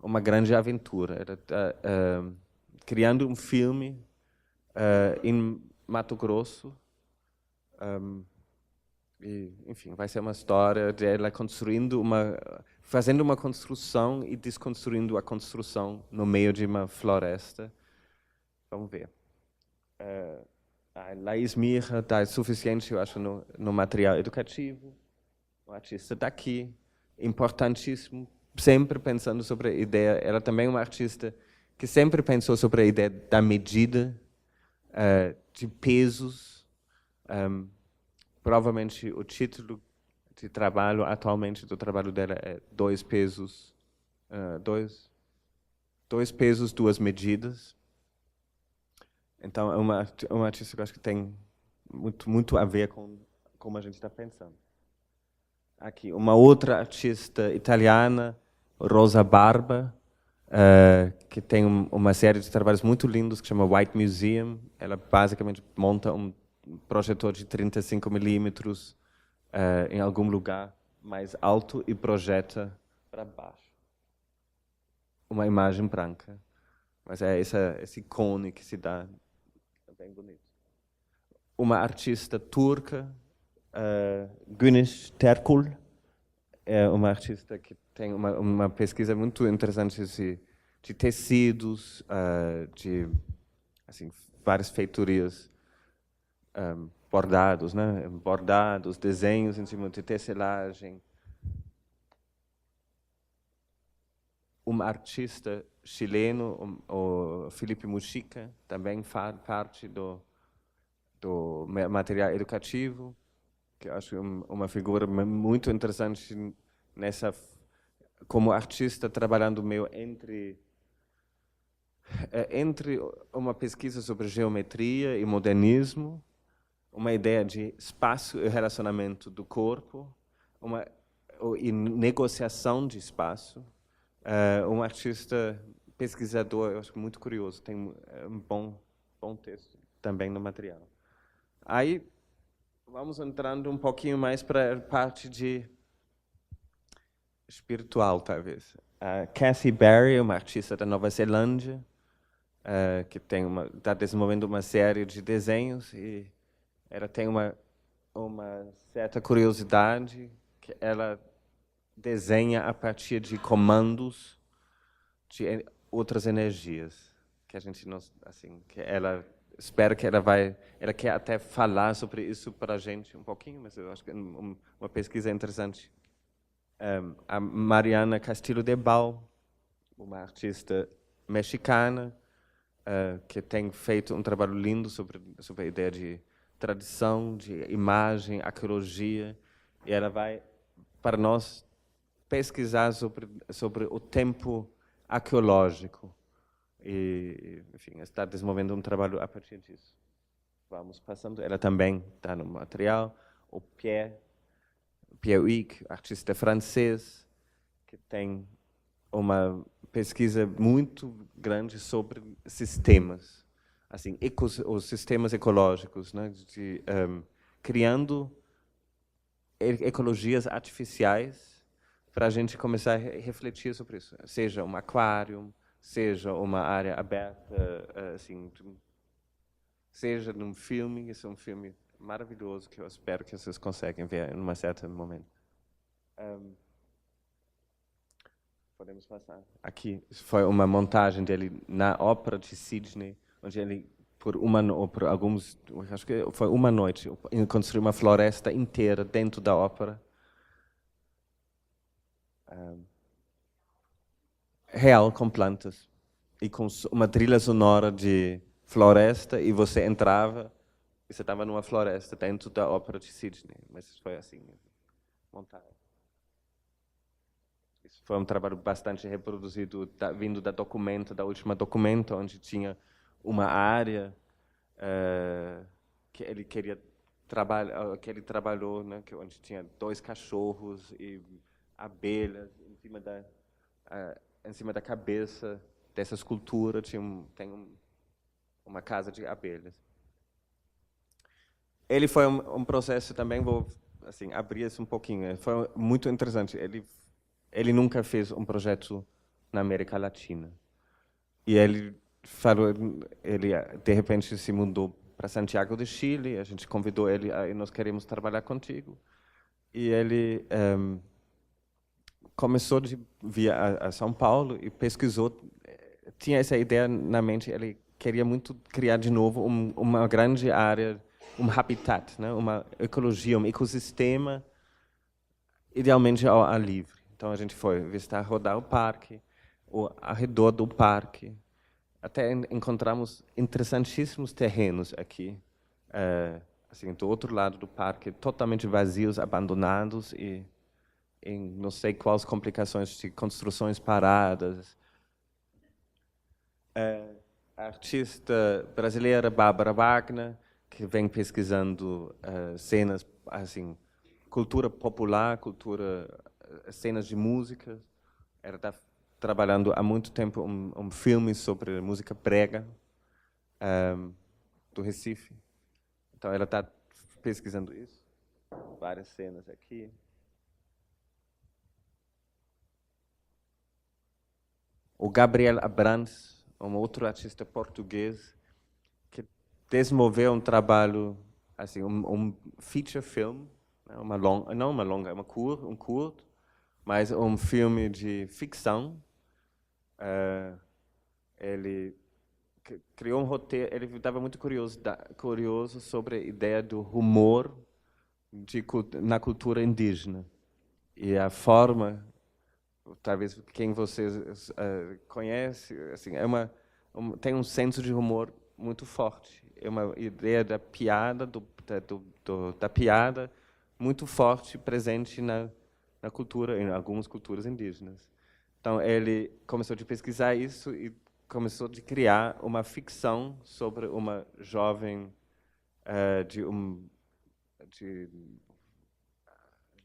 uma grande aventura. Ela está criando um filme em Mato Grosso. E, enfim, vai ser uma história de ela fazendo uma construção e desconstruindo a construção no meio de uma floresta. Vamos ver. A Laís Mirra está suficiente, eu acho, no material educativo. O artista está aqui, importantíssimo, sempre pensando sobre a ideia. Ela também é uma artista que sempre pensou sobre a ideia da medida, de pesos. Provavelmente o título de trabalho atualmente do trabalho dela é Dois Pesos, dois pesos, duas medidas. Então é uma artista que eu acho que tem muito a ver com como a gente está pensando. Aqui uma outra artista italiana, Rosa Barba, que tem uma série de trabalhos muito lindos que chama White Museum. Ela basicamente monta um projetor de 35 milímetros em algum lugar mais alto e projeta para baixo uma imagem branca. Mas é esse cone que se dá, é bem bonito. Uma artista turca, Güneş Terkul, é uma artista que tem uma pesquisa muito interessante de tecidos, de assim, várias feitorias, bordados, né? Bordados, desenhos em cima de tecelagem. Um artista chileno, o Felipe Mujica, também faz parte do material educativo, que eu acho uma figura muito interessante como artista trabalhando meio entre uma pesquisa sobre geometria e modernismo, uma ideia de espaço e relacionamento do corpo, e negociação de espaço. Um artista pesquisador, eu acho muito curioso, tem um bom texto também no material. Aí, vamos entrando um pouquinho mais para a parte de espiritual, talvez. A Cassie Barry, uma artista da Nova Zelândia, que está desenvolvendo uma série de desenhos e ela tem uma certa curiosidade que ela desenha a partir de comandos de outras energias que a gente não, assim, que ela espera que ela quer até falar sobre isso para a gente um pouquinho, mas eu acho que é uma pesquisa interessante. A Mariana Castillo de Bal, uma artista mexicana que tem feito um trabalho lindo sobre a ideia de tradição, de imagem, arqueologia, e ela vai para nós pesquisar sobre o tempo arqueológico e, enfim, está desenvolvendo um trabalho a partir disso. Vamos passando. Ela também está no material. O Pierre Huyghe, artista francês, que tem uma pesquisa muito grande sobre sistemas, assim, os sistemas ecológicos, né, criando ecologias artificiais para a gente começar a refletir sobre isso, seja um aquário, seja uma área aberta, assim, seja num filme. Esse é um filme maravilhoso que eu espero que vocês conseguem ver em um certo momento. Podemos passar. Aqui foi uma montagem dele na ópera de Sydney, onde ele por alguns, acho que foi uma noite, construiu uma floresta inteira dentro da ópera. Real, com plantas. E com uma trilha sonora de floresta, e você entrava e você estava numa floresta dentro da ópera de Sydney. Mas foi assim, montado. Isso foi um trabalho bastante reproduzido, vindo da última Documenta, onde tinha uma área que ele queria que ele trabalhou, né, onde tinha 2 cachorros e abelhas em cima da cabeça dessa escultura uma casa de abelhas. Ele foi um processo também, vou assim abrir isso um pouquinho. Foi muito interessante. Ele nunca fez um projeto na América Latina. E ele falou, ele de repente se mudou para Santiago de Chile. A gente convidou ele, e nós queremos trabalhar contigo. E ele começou de vir a São Paulo e pesquisou. Tinha essa ideia na mente. Ele queria muito criar de novo uma grande área, um habitat, né? Uma ecologia, um ecossistema, idealmente ao ar livre. Então a gente foi visitar, rodar o parque, ao redor do parque. Até encontramos interessantíssimos terrenos aqui, assim, do outro lado do parque, totalmente vazios, abandonados e em não sei quais complicações de construções paradas. A artista brasileira Bárbara Wagner, que vem pesquisando cenas, assim, cultura popular, cenas de música. Ela está trabalhando há muito tempo um filme sobre música brega do Recife. Então ela está pesquisando isso. Várias cenas aqui. O Gabriel Abrantes, um outro artista português, que desenvolveu um trabalho, assim, um feature film, né, não uma longa, é um curto, mas um filme de ficção. Ele criou um roteiro, ele estava muito curioso sobre a ideia do humor na cultura indígena. E a forma, talvez quem vocês conhece, assim, tem um senso de humor muito forte. É uma ideia da piada, da piada muito forte, presente na cultura, em algumas culturas indígenas. Então, ele começou a pesquisar isso e começou a criar uma ficção sobre uma jovem de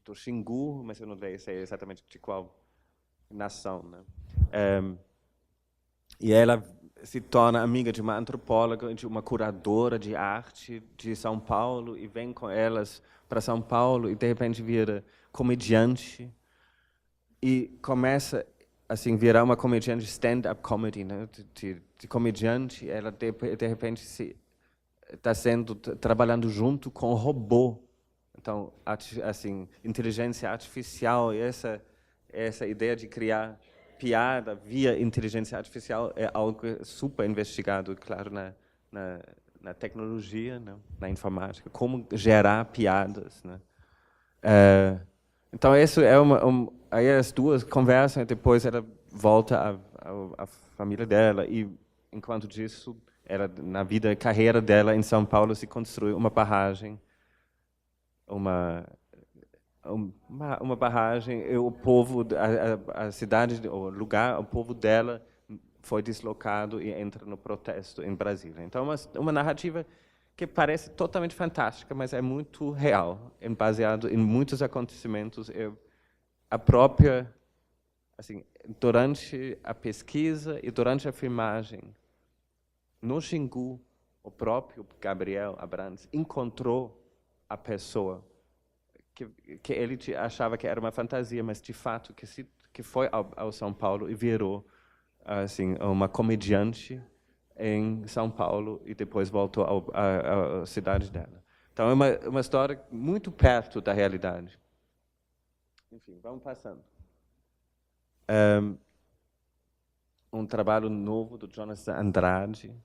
do Xingu, mas eu não sei exatamente de qual nação, né? E ela se torna amiga de uma antropóloga, de uma curadora de arte de São Paulo, e vem com elas para São Paulo e de repente vira comediante e começa assim virar uma comediante de stand-up comedy, né? De comediante, ela de repente está trabalhando junto com o robô. Então, assim, inteligência artificial e essa ideia de criar piada via inteligência artificial é algo super investigado, claro, na tecnologia, né? Na informática, como gerar piadas, né? Então, isso é aí as duas conversam e depois ela volta à família dela e, enquanto disso, ela, na vida, carreira dela em São Paulo, se construi uma barragem, uma barragem, e o povo, a cidade, o lugar, o povo dela foi deslocado e entra no protesto em Brasília. Então, uma narrativa que parece totalmente fantástica, mas é muito real, baseado em muitos acontecimentos. A própria, assim, durante a pesquisa e durante a filmagem, no Xingu, o próprio Gabriel Abrantes encontrou a pessoa que ele achava que era uma fantasia, mas de fato que foi ao São Paulo e virou assim uma comediante em São Paulo e depois voltou à cidade dela. Então é uma história muito perto da realidade. Enfim, vamos passando. Um trabalho novo do Jonathan Andrade,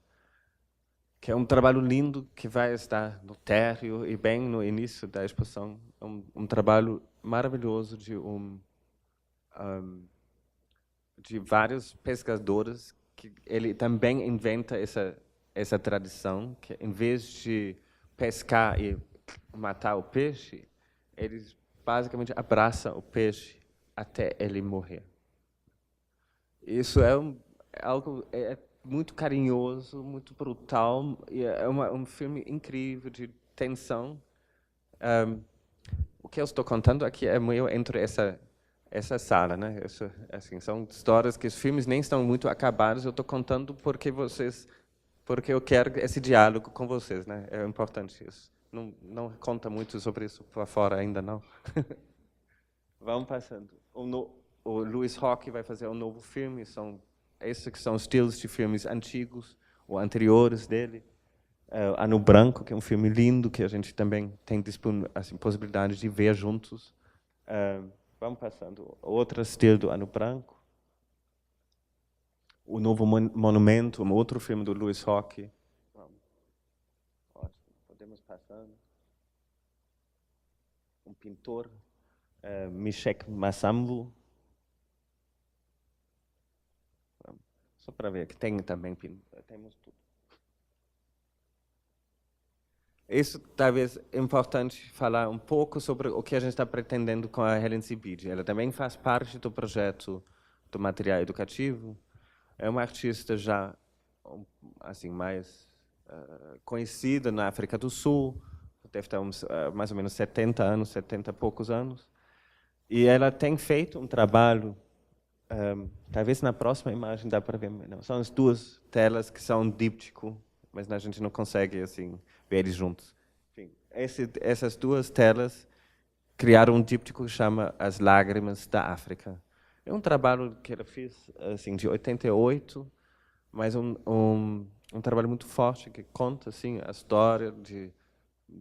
que é um trabalho lindo que vai estar no térreo e bem no início da exposição. Um trabalho maravilhoso de vários pescadores que ele também inventa essa tradição que em vez de pescar e matar o peixe, eles basicamente abraçam o peixe até ele morrer. Isso é algo muito carinhoso, muito brutal, e é um filme incrível de tensão, O que eu estou contando aqui é meio entre essa sala, né? Assim, são histórias que os filmes nem estão muito acabados. Eu estou contando porque eu quero esse diálogo com vocês, né? É importante isso. Não conta muito sobre isso para fora ainda, não. Vamos passando. O Louis Roque vai fazer um novo filme. Esses que são estilos de filmes antigos ou anteriores dele. Ano Branco, que é um filme lindo que a gente também tem assim, possibilidade de ver juntos. Vamos passando. Outro estilo do Ano Branco. O Novo Monumento, um outro filme do Louis Roque. Ótimo, podemos passando. Um pintor, Michek Massambo. Só para ver que tem também, temos tudo. Isso talvez é importante falar um pouco sobre o que a gente está pretendendo com a Helen Zibidi. Ela também faz parte do projeto do material educativo. É uma artista já assim mais conhecida na África do Sul, deve ter uns mais ou menos 70 anos, 70 e poucos anos. E ela tem feito um trabalho, talvez na próxima imagem dá para ver, não, são as duas telas que são um díptico, mas a gente não consegue assim ver eles juntos. Enfim, essas duas telas criaram um díptico que chama As Lágrimas da África. É um trabalho que ela fez assim de 88, mas um trabalho muito forte que conta assim a história de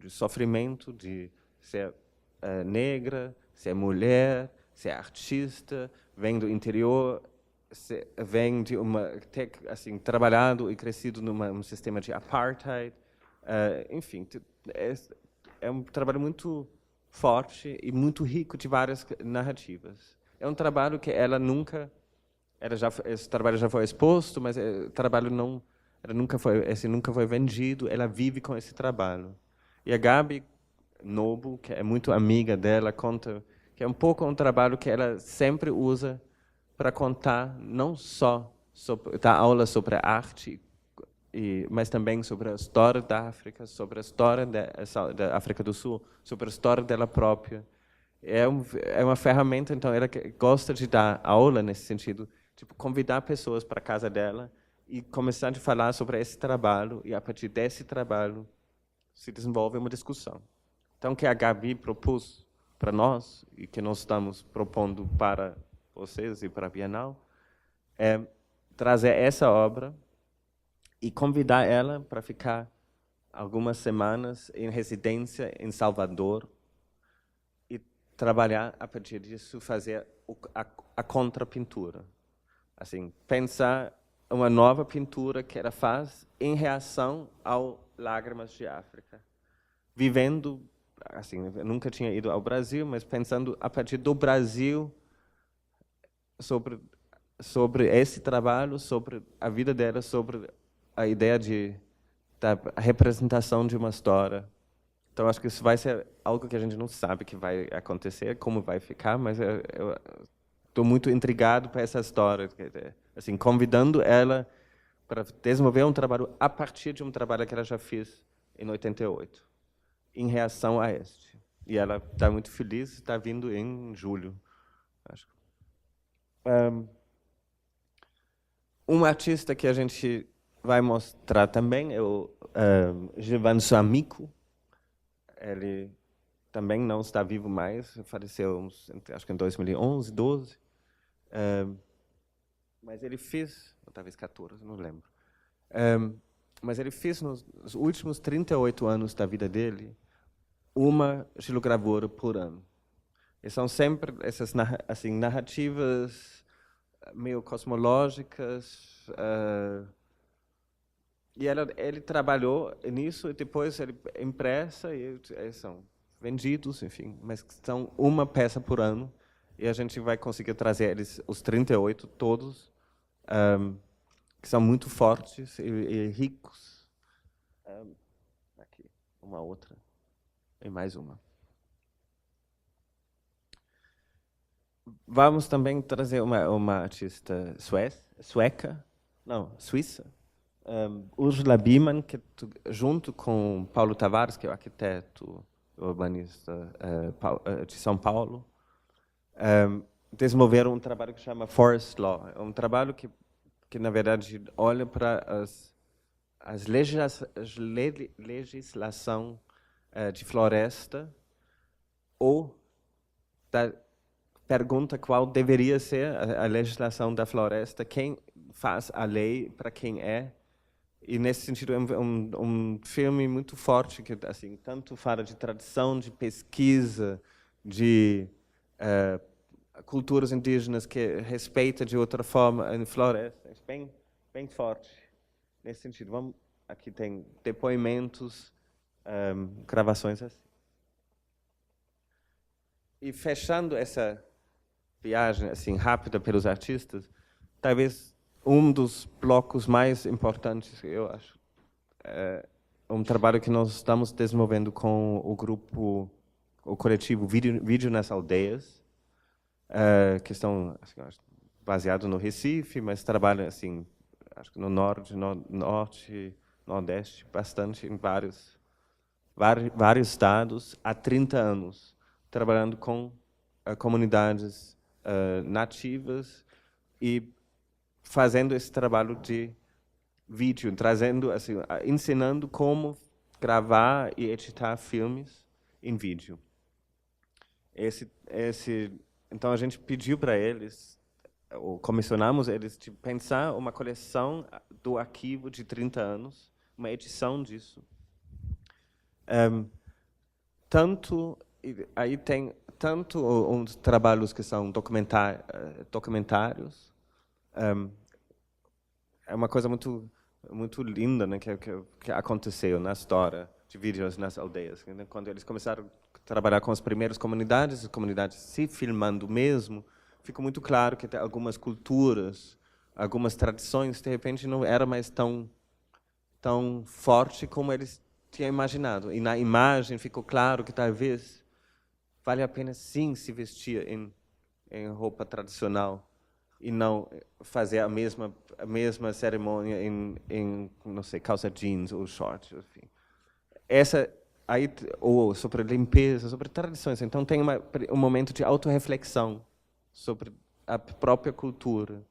sofrimento, de ser negra, ser mulher, ser artista, vem do interior, vem de ter assim trabalhado e crescido num sistema de apartheid, enfim, é um trabalho muito forte e muito rico de várias narrativas. É um trabalho que ela nunca, esse trabalho já foi exposto, mas o trabalho nunca foi vendido. Ela vive com esse trabalho. E a Gabi Nobo, que é muito amiga dela, conta que é um pouco um trabalho que ela sempre usa para contar não só dar aula sobre a arte, mas também sobre a história da África, sobre a história da África do Sul, sobre a história dela própria. É uma ferramenta, então, ela gosta de dar aula nesse sentido, tipo, convidar pessoas para a casa dela e começar a falar sobre esse trabalho, e a partir desse trabalho se desenvolve uma discussão. Então, o que a Gabi propôs para nós, e que nós estamos propondo para vocês e para a Bienal, é trazer essa obra e convidar ela para ficar algumas semanas em residência em Salvador e trabalhar a partir disso, fazer a contrapintura. Assim, pensar uma nova pintura que ela faz em reação ao Lágrimas de África. Vivendo, assim, eu nunca tinha ido ao Brasil, mas pensando a partir do Brasil sobre esse trabalho, sobre a vida dela, sobre a ideia da representação de uma história. Então, acho que isso vai ser algo que a gente não sabe que vai acontecer, como vai ficar, mas eu estou muito intrigado por essa história, assim, convidando ela para desenvolver um trabalho a partir de um trabalho que ela já fez em 88, em reação a este. E ela está muito feliz, está vindo em julho, acho. Um artista que a gente vai mostrar também é o Gilvan Suamico. Ele também não está vivo mais, faleceu, acho que em 2011, 12. Mas ele fez, ou talvez 14, não lembro. Mas ele fez nos últimos 38 anos da vida dele uma xilogravura por ano. E são sempre essas assim, narrativas meio cosmológicas. E ele trabalhou nisso e depois ele impressa e são vendidos, enfim, mas são uma peça por ano. E a gente vai conseguir trazer eles, os 38 todos, que são muito fortes e ricos. Aqui, uma outra. E mais uma. Vamos também trazer uma artista sueca, não, suíça, Ursula Biemann, que junto com Paulo Tavares, que é o arquiteto urbanista de São Paulo, desenvolveram um trabalho que chama Forest Law. É um trabalho que na verdade, olha para as legislação de floresta ou pergunta qual deveria ser a legislação da floresta, quem faz a lei, para quem é. E, nesse sentido, é um filme muito forte, que assim, tanto fala de tradição, de pesquisa, de culturas indígenas que respeita de outra forma em floresta. É bem forte nesse sentido. Aqui tem depoimentos, gravações assim. E fechando essa viagem assim rápida pelos artistas, talvez um dos blocos mais importantes, eu acho, é um trabalho que nós estamos desenvolvendo com o coletivo Vídeo nas Aldeias, que estão assim, baseados no Recife, mas trabalham assim, acho que no norte, nordeste, bastante em vários estados há 30 anos, trabalhando com comunidades nativas e fazendo esse trabalho de vídeo, trazendo, assim, ensinando como gravar e editar filmes em vídeo. Então a gente pediu para eles, ou comissionamos eles, de pensar uma coleção do arquivo de 30 anos, uma edição disso. Aí tem tanto uns trabalhos que são documentários. É uma coisa muito linda, né, que aconteceu na história de Vídeos nas Aldeias. Né? Quando eles começaram a trabalhar com as primeiras comunidades, se filmando mesmo, ficou muito claro que algumas culturas, algumas tradições, de repente, não era mais tão forte como eles tinham imaginado. E na imagem ficou claro que talvez vale a pena sim se vestir em roupa tradicional e não fazer a mesma cerimônia em não sei, calça jeans ou shorts, enfim. Ou sobre limpeza, sobre tradições. Então tem um momento de autorreflexão sobre a própria cultura.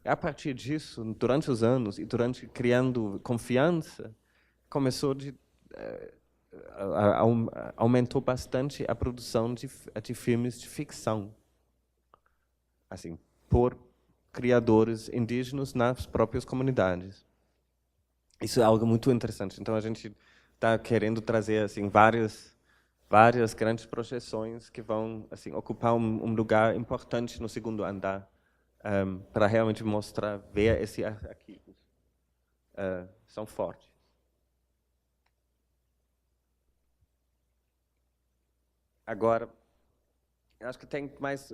E a partir disso, durante os anos e criando confiança, aumentou bastante a produção de filmes de ficção, assim, por criadores indígenas nas próprias comunidades. Isso é algo muito interessante. Então a gente está querendo trazer assim várias grandes projeções que vão assim ocupar um lugar importante no segundo andar, para realmente ver esses arquivos. São fortes. Agora, eu acho que tem mais,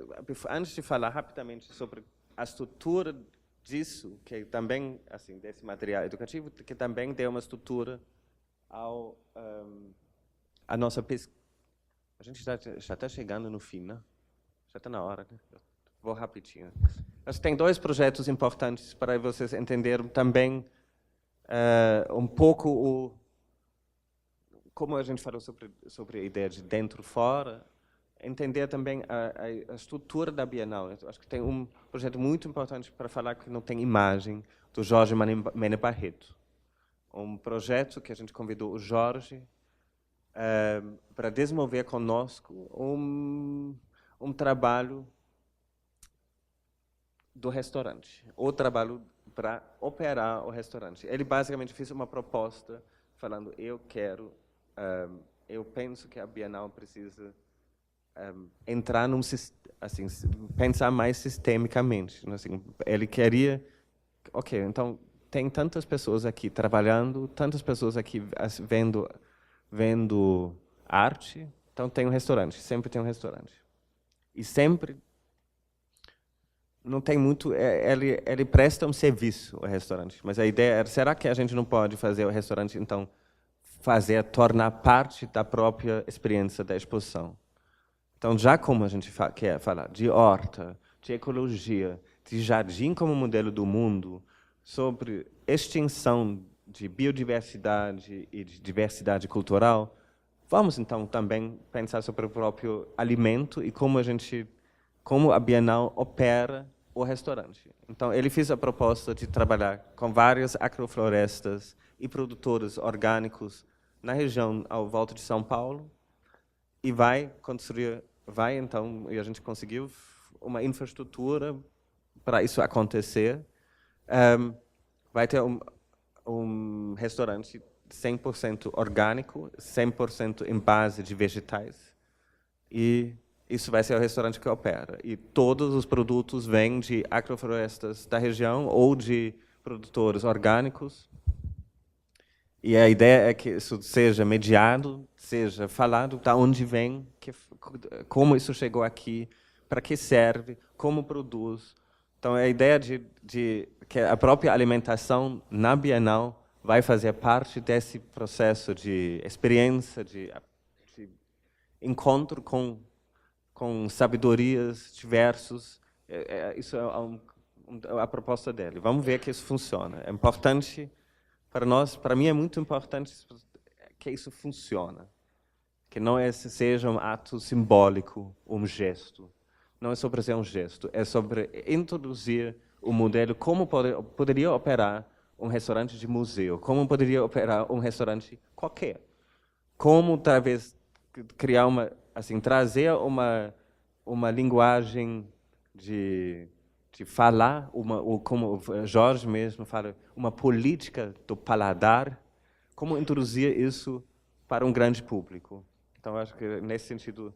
antes de falar rapidamente sobre a estrutura disso, que também, assim, desse material educativo, que também deu uma estrutura à nossa pesquisa. A gente já está chegando no fim, né? Já está na hora, né? Vou rapidinho. Mas tem 2 projetos importantes para vocês entenderem também um pouco como a gente falou sobre a ideia de dentro-fora, entender também a estrutura da Bienal. Eu acho que tem um projeto muito importante para falar que não tem imagem, do Jorge Mene Barreto. Um projeto que a gente convidou o Jorge para desenvolver conosco um trabalho do restaurante, o trabalho para operar o restaurante. Ele basicamente fez uma proposta falando, eu penso que a Bienal precisa entrar assim, pensar mais sistemicamente. Assim, ele queria, então tem tantas pessoas aqui trabalhando, tantas pessoas aqui vendo arte, então tem um restaurante, sempre tem um restaurante. E sempre não tem muito, ele presta um serviço ao restaurante, mas a ideia era, será que a gente não pode fazer o restaurante, então, tornar parte da própria experiência da exposição? Então, já como a gente quer falar de horta, de ecologia, de jardim como modelo do mundo, sobre extinção de biodiversidade e de diversidade cultural, vamos então também pensar sobre o próprio alimento e como a Bienal opera o restaurante. Então, ele fez a proposta de trabalhar com várias agroflorestas e produtores orgânicos na região ao volta de São Paulo e e a gente conseguiu uma infraestrutura para isso acontecer. Vai ter um restaurante 100% orgânico, 100% em base de vegetais. E isso vai ser o restaurante que opera. E todos os produtos vêm de agroflorestas da região ou de produtores orgânicos. E a ideia é que isso seja mediado, seja falado de onde vem, como isso chegou aqui, para que serve, como produz. Então, a ideia de que a própria alimentação na Bienal vai fazer parte desse processo de experiência, de encontro com sabedorias diversas. Isso é a proposta dele. Vamos ver que isso funciona. É importante para nós, para mim é muito importante que isso funcione. Que não seja um ato simbólico, um gesto. Não é sobre ser um gesto, é sobre introduzir o modelo, como poderia operar um restaurante de museu, como poderia operar um restaurante qualquer. Como, talvez, criar trazer uma linguagem de falar, como o Jorge mesmo fala, uma política do paladar, como introduzir isso para um grande público. Então, acho que, nesse sentido,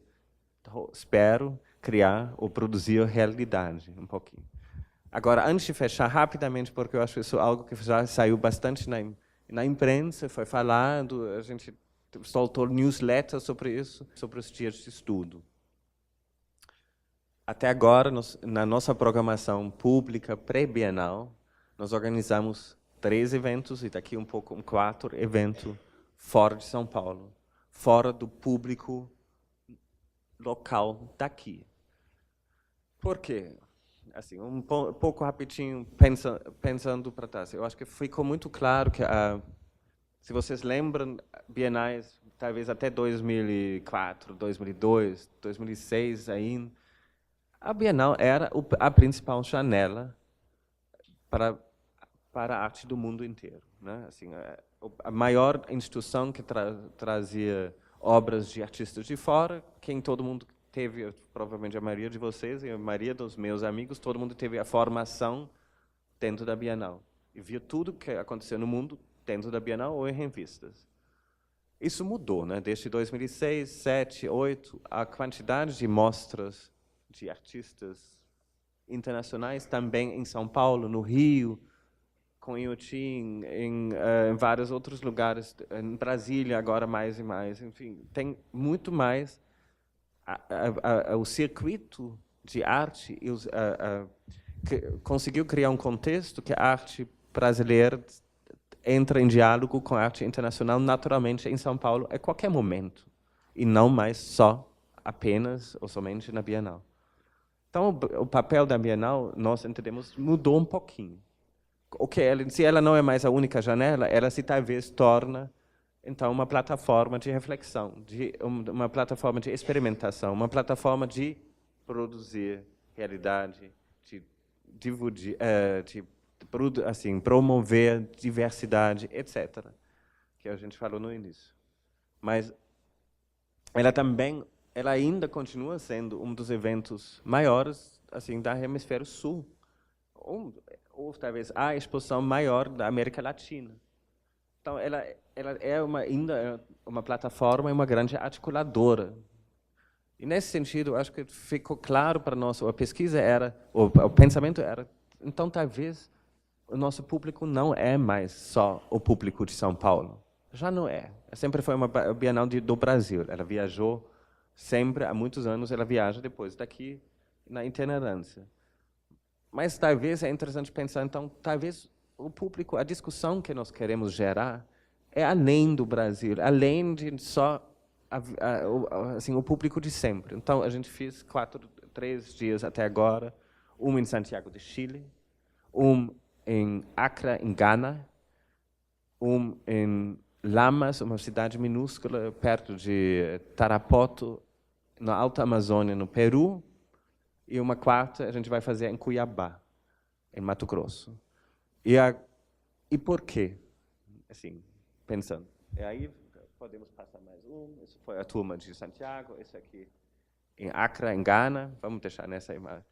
espero criar ou produzir realidade um pouquinho. Agora, antes de fechar rapidamente, porque eu acho isso algo que já saiu bastante na imprensa, foi falado, a gente soltou newsletters sobre isso, sobre os dias de estudo. Até agora, na nossa programação pública pré-bienal, nós organizamos 3 eventos e daqui um pouco 4 eventos fora de São Paulo, fora do público local daqui. Por quê? Assim, um pouco rapidinho, pensando para trás. Eu acho que ficou muito claro que, se vocês lembram, bienais, talvez até 2004, 2002, 2006 ainda, a Bienal era a principal janela para a arte do mundo inteiro, né? Assim, a maior instituição que trazia obras de artistas de fora, quem todo mundo teve, provavelmente a maioria de vocês e a maioria dos meus amigos, todo mundo teve a formação dentro da Bienal. E via tudo que aconteceu no mundo dentro da Bienal ou em revistas. Isso mudou, né? Desde 2006, 2007, 2008, a quantidade de mostras de artistas internacionais, também em São Paulo, no Rio, com Inhotim, em vários outros lugares, em Brasília agora mais e mais, enfim, tem muito mais. O circuito de arte conseguiu criar um contexto que a arte brasileira entra em diálogo com a arte internacional naturalmente em São Paulo a qualquer momento, e não mais apenas ou somente na Bienal. Então, o papel da Bienal, nós entendemos, mudou um pouquinho. Se ela não é mais a única janela, ela se talvez torna, então, uma plataforma de reflexão, uma plataforma de experimentação, uma plataforma de produzir realidade, de promover diversidade, etc., que a gente falou no início. Mas ela ainda continua sendo um dos eventos maiores, assim, da Hemisfério Sul, ou talvez a exposição maior da América Latina. Então, ela é ainda é uma plataforma e uma grande articuladora. E, nesse sentido, acho que ficou claro para nós, a pesquisa o pensamento era, então, talvez, o nosso público não é mais só o público de São Paulo. Já não é. Sempre foi uma Bienal do Brasil. Ela viajou sempre, há muitos anos, ela viaja depois daqui na itinerância. Mas talvez é interessante pensar, então, talvez o público, a discussão que nós queremos gerar é além do Brasil, além de só o público de sempre. Então, a gente fez 3 dias até agora, um em Santiago de Chile, um em Accra, em Ghana, um em Lamas, uma cidade minúscula perto de Tarapoto, na Alta Amazônia, no Peru, e uma quarta a gente vai fazer em Cuiabá, em Mato Grosso. E por quê? Assim, pensando. E aí podemos passar mais um. Isso foi a turma de Santiago, esse aqui em Accra, em Ghana. Vamos deixar nessa imagem.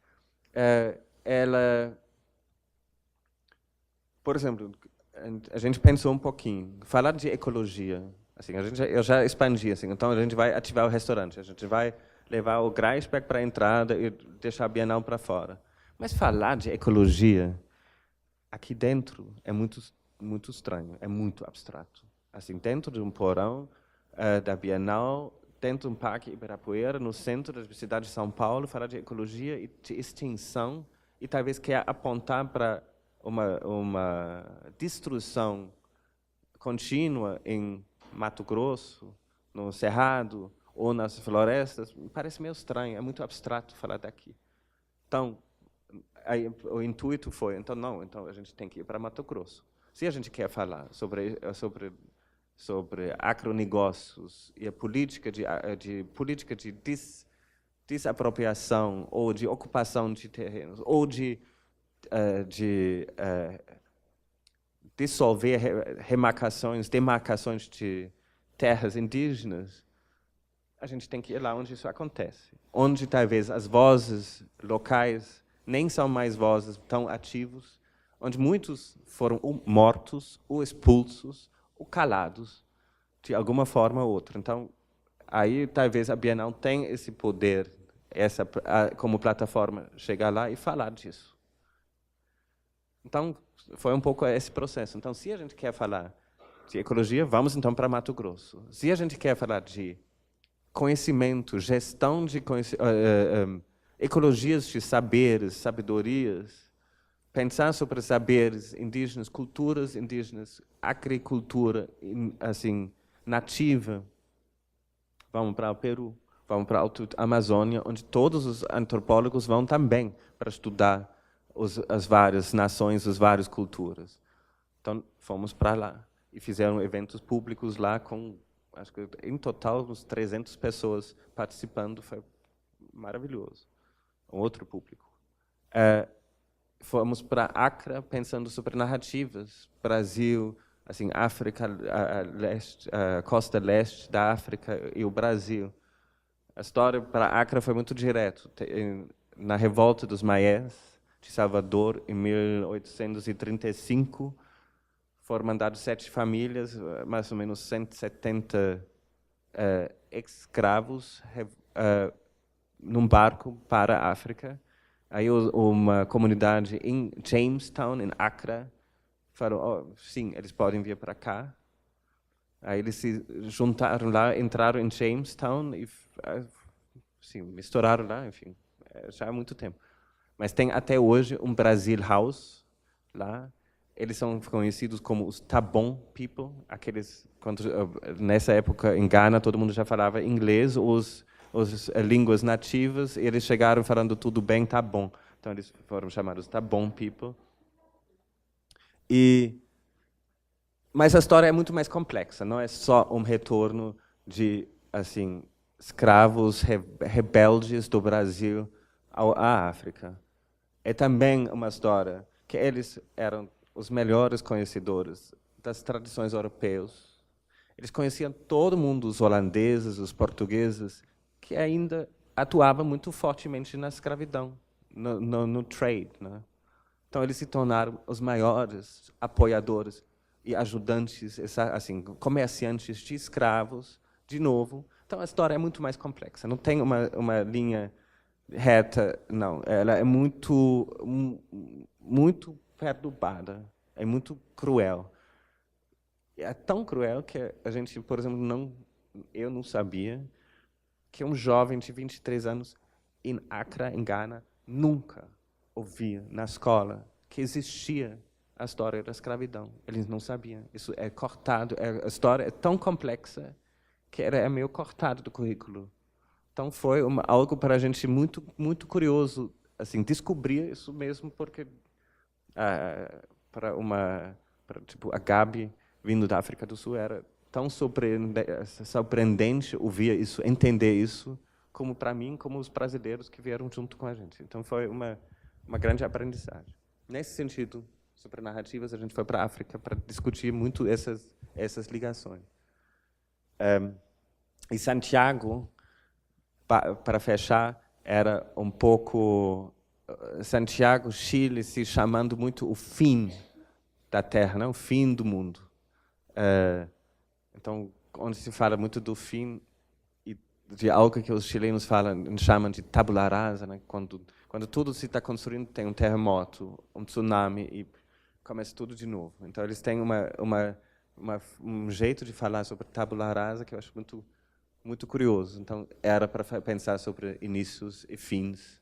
Ela, por exemplo, a gente pensou um pouquinho, falar de ecologia, assim, eu já expandi, assim, então a gente vai ativar o restaurante, a gente vai levar o Graisberg para a entrada e deixar a Bienal para fora. Mas falar de ecologia aqui dentro é muito estranho, é muito abstrato. Assim, dentro de um porão da Bienal, dentro de um parque Ibirapuera, no centro da cidade de São Paulo, falar de ecologia e de extinção e talvez quer apontar para uma destruição contínua em Mato Grosso, no Cerrado ou nas florestas, me parece meio estranho, é muito abstrato falar daqui. Então, aí, o intuito foi, então a gente tem que ir para Mato Grosso. Se a gente quer falar sobre agronegócios e a política de desapropriação ou de ocupação de terrenos ou de dissolver demarcações de terras indígenas, a gente tem que ir lá onde isso acontece. Onde talvez as vozes locais nem são mais vozes tão ativos, onde muitos foram mortos, ou expulsos, ou calados, de alguma forma ou outra. Então, aí talvez a Bienal tenha esse poder, como plataforma, chegar lá e falar disso. Então, foi um pouco esse processo. Então, se a gente quer falar de ecologia, vamos então para Mato Grosso. Se a gente quer falar de conhecimento, gestão de ecologias de saberes, sabedorias, pensar sobre saberes indígenas, culturas indígenas, agricultura assim nativa, vamos para o Peru, vamos para a Amazônia, onde todos os antropólogos vão também para estudar as várias nações, as várias culturas. Então, fomos para lá e fizeram eventos públicos lá com, acho que em total, uns 300 pessoas participando, foi maravilhoso. Um outro público. Fomos para Accra pensando sobre narrativas, Brasil, assim, África, a costa leste da África e o Brasil. A história para Accra foi muito direto. Na revolta dos Maiés de Salvador, em 1835, foram mandados 7 famílias, mais ou menos 170 ex-escravos, num barco para a África. Aí uma comunidade em Jamestown, em Accra, falou, sim, eles podem vir para cá. Aí eles se juntaram lá, entraram em Jamestown e sim, misturaram lá, enfim, já há muito tempo. Mas tem até hoje um Brasil House lá. Eles são conhecidos como os Tabon People, aqueles nessa época em Ghana todo mundo já falava inglês, as línguas nativas, e eles chegaram falando tudo bem, tá bom. Então eles foram chamados Tabon People. Mas a história é muito mais complexa, não é só um retorno de assim escravos rebeldes do Brasil à África. É também uma história que eles eram os melhores conhecedores das tradições europeias. Eles conheciam todo mundo, os holandeses, os portugueses, que ainda atuavam muito fortemente na escravidão, no trade, né? Então eles se tornaram os maiores apoiadores e ajudantes, assim, comerciantes de escravos, de novo. Então a história é muito mais complexa. Não tem uma linha reta, não. Ela é muito perturbada, é muito cruel. É tão cruel que a gente, por exemplo, eu não sabia que um jovem de 23 anos em Accra, em Ghana, nunca ouvia na escola que existia a história da escravidão. Eles não sabiam. Isso é cortado. A história é tão complexa que é meio cortado do currículo. Então foi algo para a gente muito curioso, assim, descobrir isso mesmo, porque tipo a Gabi vindo da África do Sul era tão surpreendente ouvir isso, entender isso, como para mim, como os brasileiros que vieram junto com a gente. Então foi uma grande aprendizagem. Nesse sentido, sobre narrativas, a gente foi para a África para discutir muito essas ligações. E Santiago, para fechar, era um pouco Santiago, Chile, se chamando muito o fim da Terra, não? O fim do mundo. Então, onde se fala muito do fim e de algo que os chilenos chamam de tabula rasa, né? Quando tudo se está construindo, tem um terremoto, um tsunami e começa tudo de novo. Então, eles têm um jeito de falar sobre tabula rasa que eu acho muito curioso. Então, era para pensar sobre inícios e fins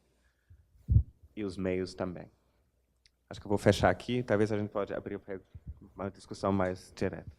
e os meios também. Acho que eu vou fechar aqui. Talvez a gente pode abrir para uma discussão mais direta.